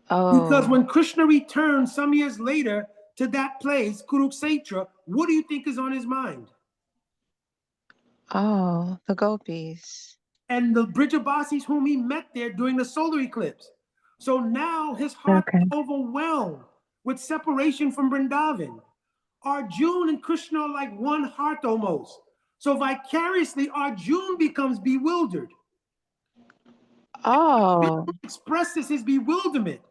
Because Oh. when Krishna returns some years later to that place, Kurukshetra, what do you think is on his mind? Oh, the gopis. And the Brijabasis whom he met there during the solar eclipse. So now his heart is overwhelmed with separation from Vrindavan. Arjuna and Krishna are like one heart almost. So vicariously, Arjuna becomes bewildered. Oh. Expresses his bewilderment.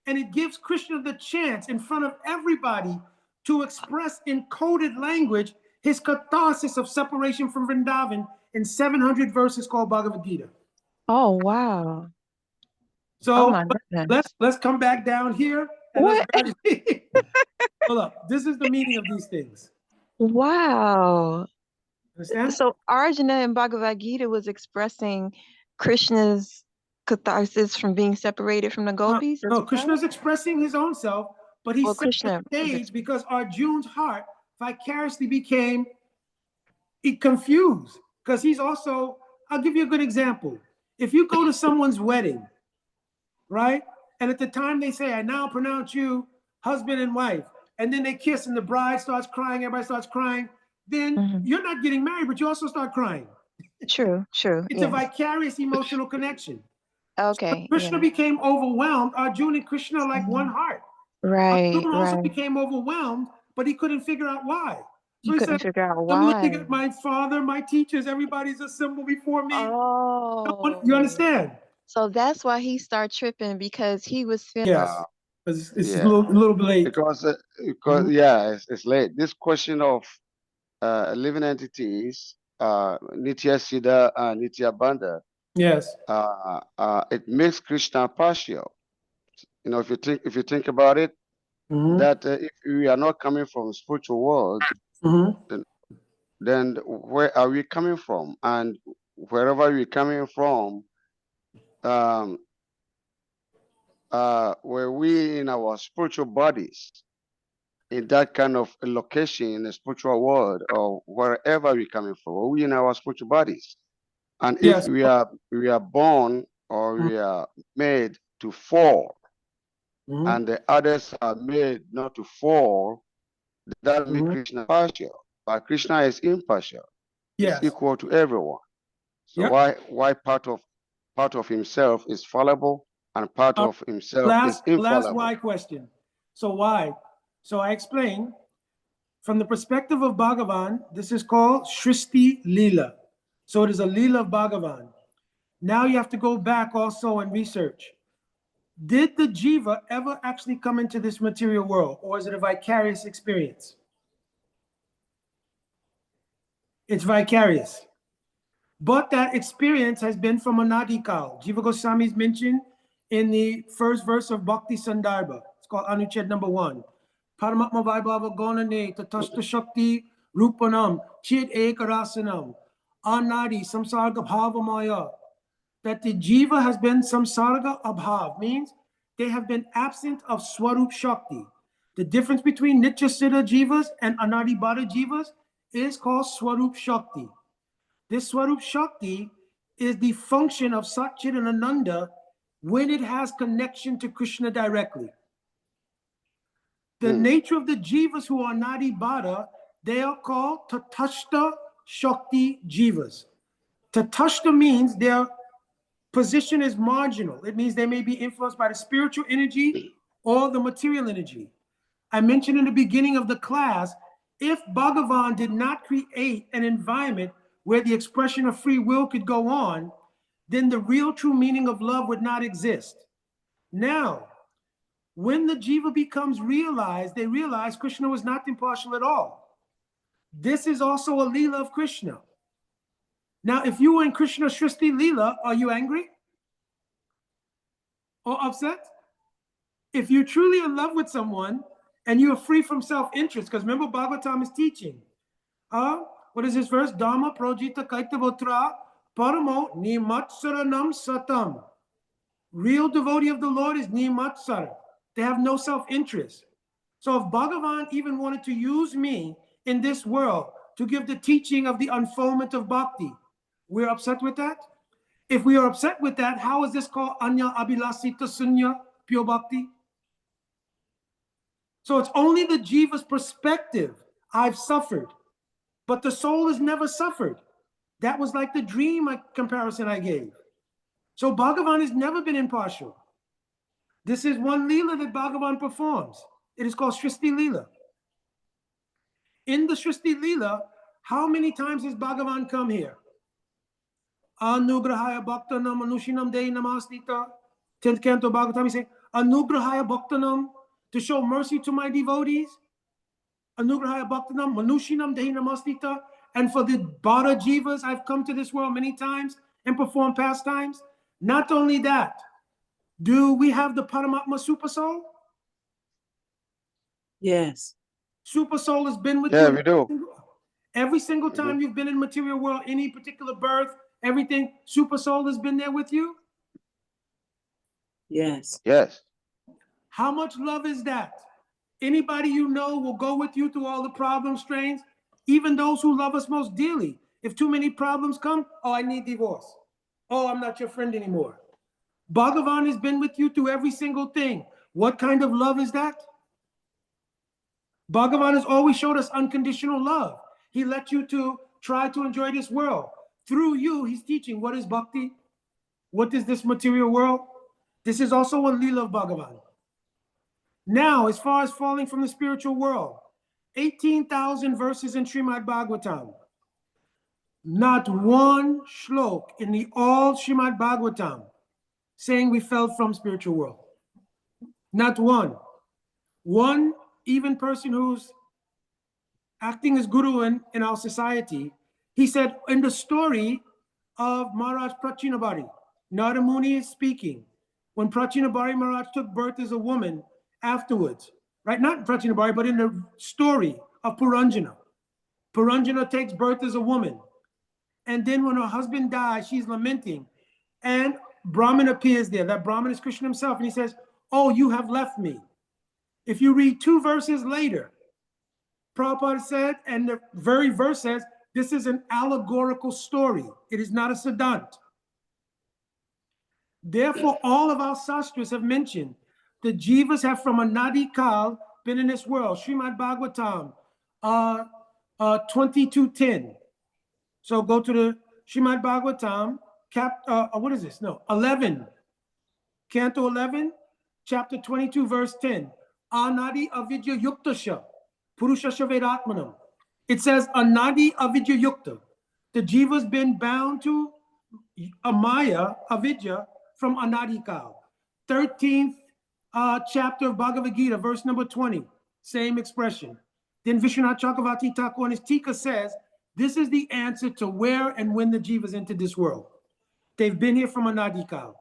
And it gives Krishna the chance in front of everybody to express in coded language his catharsis of separation from Vrindavan in 700 verses called Bhagavad Gita. Oh, wow. So Oh my goodness. let's come back down here and What? let's hold up. This is the meaning of these things. Wow. Understand? So Arjuna in Bhagavad Gita was expressing Krishna's catharsis from being separated from the gopis as No, well? Krishna's expressing his own self, but he Well, set the Krishna was stage because Arjuna's heart vicariously became confused. Because he's also, I'll give you a good example. If you go to someone's wedding, right? And at the time they say, I now pronounce you husband and wife, and then they kiss and the bride starts crying, everybody starts crying, then you're not getting married, but you also start crying. True, It's a yes. vicarious emotional connection. Okay, Krishna yeah. became overwhelmed. Arjuna and Krishna are like one heart. Right, Arjuna also right. became overwhelmed, but he couldn't figure out why. So You he couldn't said, figure out I'm looking why. at my father, my teachers, everybody's a symbol before me. Oh. You understand? So that's why he started tripping because he was feeling. Yes. It's a Yeah, little bit late. because Mhm. yeah, it's late. This question of living entities, Nitya Siddha and Nitya Bandha, Yes. it makes Krishna partial. You know, if you think about it, that if we are not coming from spiritual world, then where are we coming from? And wherever we're coming from, were we in our spiritual bodies, in that kind of a location in the spiritual world, or wherever we're coming from, were we in our spiritual bodies? And if Yes. we are born or we are made to fall, and the others are made not to fall, that makes Krishna partial. But Krishna is impartial. He's Yes. equal to everyone. So Yep. why part of himself is fallible and part of himself is Last infallible? why question. So why? So I explain from the perspective of Bhagavan, this is called Shristi Leela. So it is a Leela of Bhagavan. Now you have to go back also and research. Did the jiva ever actually come into this material world, or is it a vicarious experience? It's vicarious. But that experience has been from Anadikal. Jiva Goswami is mentioned in the first verse of Bhakti Sandarbha. It's called Anuched number 1. Paramatma Vaibhava Gonane Tatashta Shakti Rupanam Chid Ekarasanam Anadi Samsarga Bhavamaya. That the jiva has been samsarga abhav, means they have been absent of swarup shakti. The difference between nitya siddha jivas and anadibada jivas is called swarup shakti. This swarup shakti is the function of Satchit and Ananda when it has connection to Krishna directly. The nature of the jivas who are nadibada, they are called tatashta shakti jivas. Tatashta means they're Position is marginal. It means they may be influenced by the spiritual energy or the material energy. I mentioned in the beginning of the class, if Bhagavan did not create an environment where the expression of free will could go on, then the real true meaning of love would not exist. Now, when the jiva becomes realized, they realize Krishna was not impartial at all. This is also a Leela of Krishna. Now, if you were in Krishna Srishti Leela, are you angry or upset? If you're truly in love with someone and you are free from self-interest, because remember Bhagavatam is teaching. What is this verse? Dhamma projita kaitavotra paramo nimatsaranam satam. Real devotee of the Lord is nimatsara. They have no self-interest. So if Bhagavan even wanted to use me in this world to give the teaching of the unfoldment of bhakti, we're upset with that? If we are upset with that, how is this called anya abhilasita sunya, pure bhakti? So it's only the jiva's perspective. I've suffered, but the soul has never suffered. That was like the dream comparison I gave. So Bhagavan has never been impartial. This is one Leela that Bhagavan performs. It is called Srishti Leela. In the Srishti Leela, how many times has Bhagavan come here? Anugrahaya Bhaktanam Anushinam Dei Namastita. 10th canto Bhagavatam, he says, Anugrahaya Bhaktanam, to show mercy to my devotees. Anugrahaya Bhaktanam Manushinam Dei Namastita. And for the Bhara Jivas, I've come to this world many times and performed pastimes. Not only that, do we have the Paramatma Super Soul? Yes. Super Soul has been with Yeah, you. we do. Every single time you've been in material world, any particular birth, everything, Super Soul has been there with you. Yes. Yes. How much love is that? Anybody you know will go with you through all the problem strains, even those who love us most dearly. If too many problems come, oh, I need divorce. Oh, I'm not your friend anymore. Bhagavan has been with you through every single thing. What kind of love is that? Bhagavan has always showed us unconditional love. He let you to try to enjoy this world. Through you, he's teaching what is bhakti, what is this material world. This is also a Leela of Bhagavan. Now, as far as falling from the spiritual world, 18,000 verses in Srimad Bhagavatam. Not one shlok in the all Srimad Bhagavatam saying we fell from spiritual world. Not one. One even person who's acting as guru in our society, he said in the story of Maharaj Prachinabhari, Narada Muni is speaking. When Prachinabhari Maharaj took birth as a woman afterwards, right? Not Prachinabhari, but in the story of Puranjana. Puranjana takes birth as a woman. And then when her husband dies, she's lamenting. And Brahman appears there. That Brahman is Krishna himself. And he says, oh, you have left me. If you read 2 verses later, Prabhupada said, and the very verse says, this is an allegorical story. It is not a Siddhant. Therefore, all of our sastras have mentioned the jivas have from Anadi Kal been in this world. Srimad Bhagavatam 22:10. So go to the Srimad Bhagavatam, what is this? No, 11. Canto 11, chapter 22, verse 10. Anadi avidya yuktasha, purushasha vedatmanam. It says Anadi avidya yukta. The jiva's been bound to a maya, avidya, from Anadi Kal. 13th chapter of Bhagavad Gita, verse number 20. Same expression. Then Vishwanath Chakravarti Thakur in his Tika says, this is the answer to where and when the jivas entered this world. They've been here from Anadi Kal.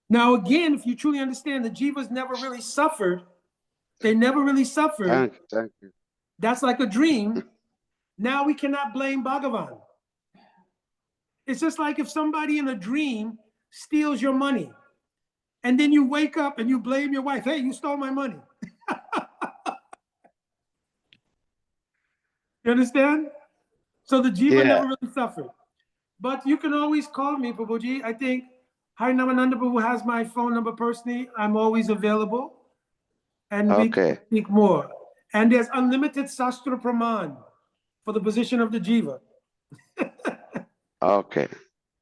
Now, again, if you truly understand, the jivas never really suffered. They never really suffered. Thank you. That's like a dream. Now we cannot blame Bhagavan. It's just like if somebody in a dream steals your money, and then you wake up and you blame your wife. Hey, you stole my money. You understand? So the jiva never really suffered. But you can always call me, Prabhuji. I think Harinamananda Prabhu has my phone number personally. I'm always available. And we can speak more. And there's unlimited Sastra Praman for the position of the jiva. Okay.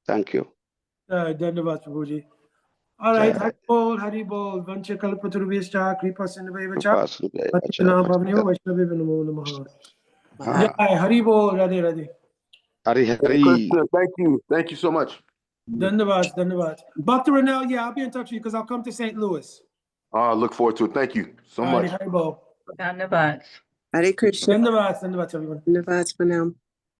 Thank you. Dhanyavad Prabhuji. All right, Jai. Haribol, Vancha Kalpaturvishcha, Kripa Sindhavaivacha, Kripa Sindhavaivacha. Patichanam Bhavanyo, Vaishnavi Namo Namaha. Ah, Jai, Haribol, Radhe Radhe. Hari Hare Hari. Krishna. Thank you. Thank you so much. Dhanyavad. Bhakti Renal, yeah, I'll be in touch with you because I'll come to St. Louis. I look forward to it. Thank you so All right, much. Haribol. Dhanyavad. Hare Krishna. Dhanyavad, everyone. Dhanyavad Pranam.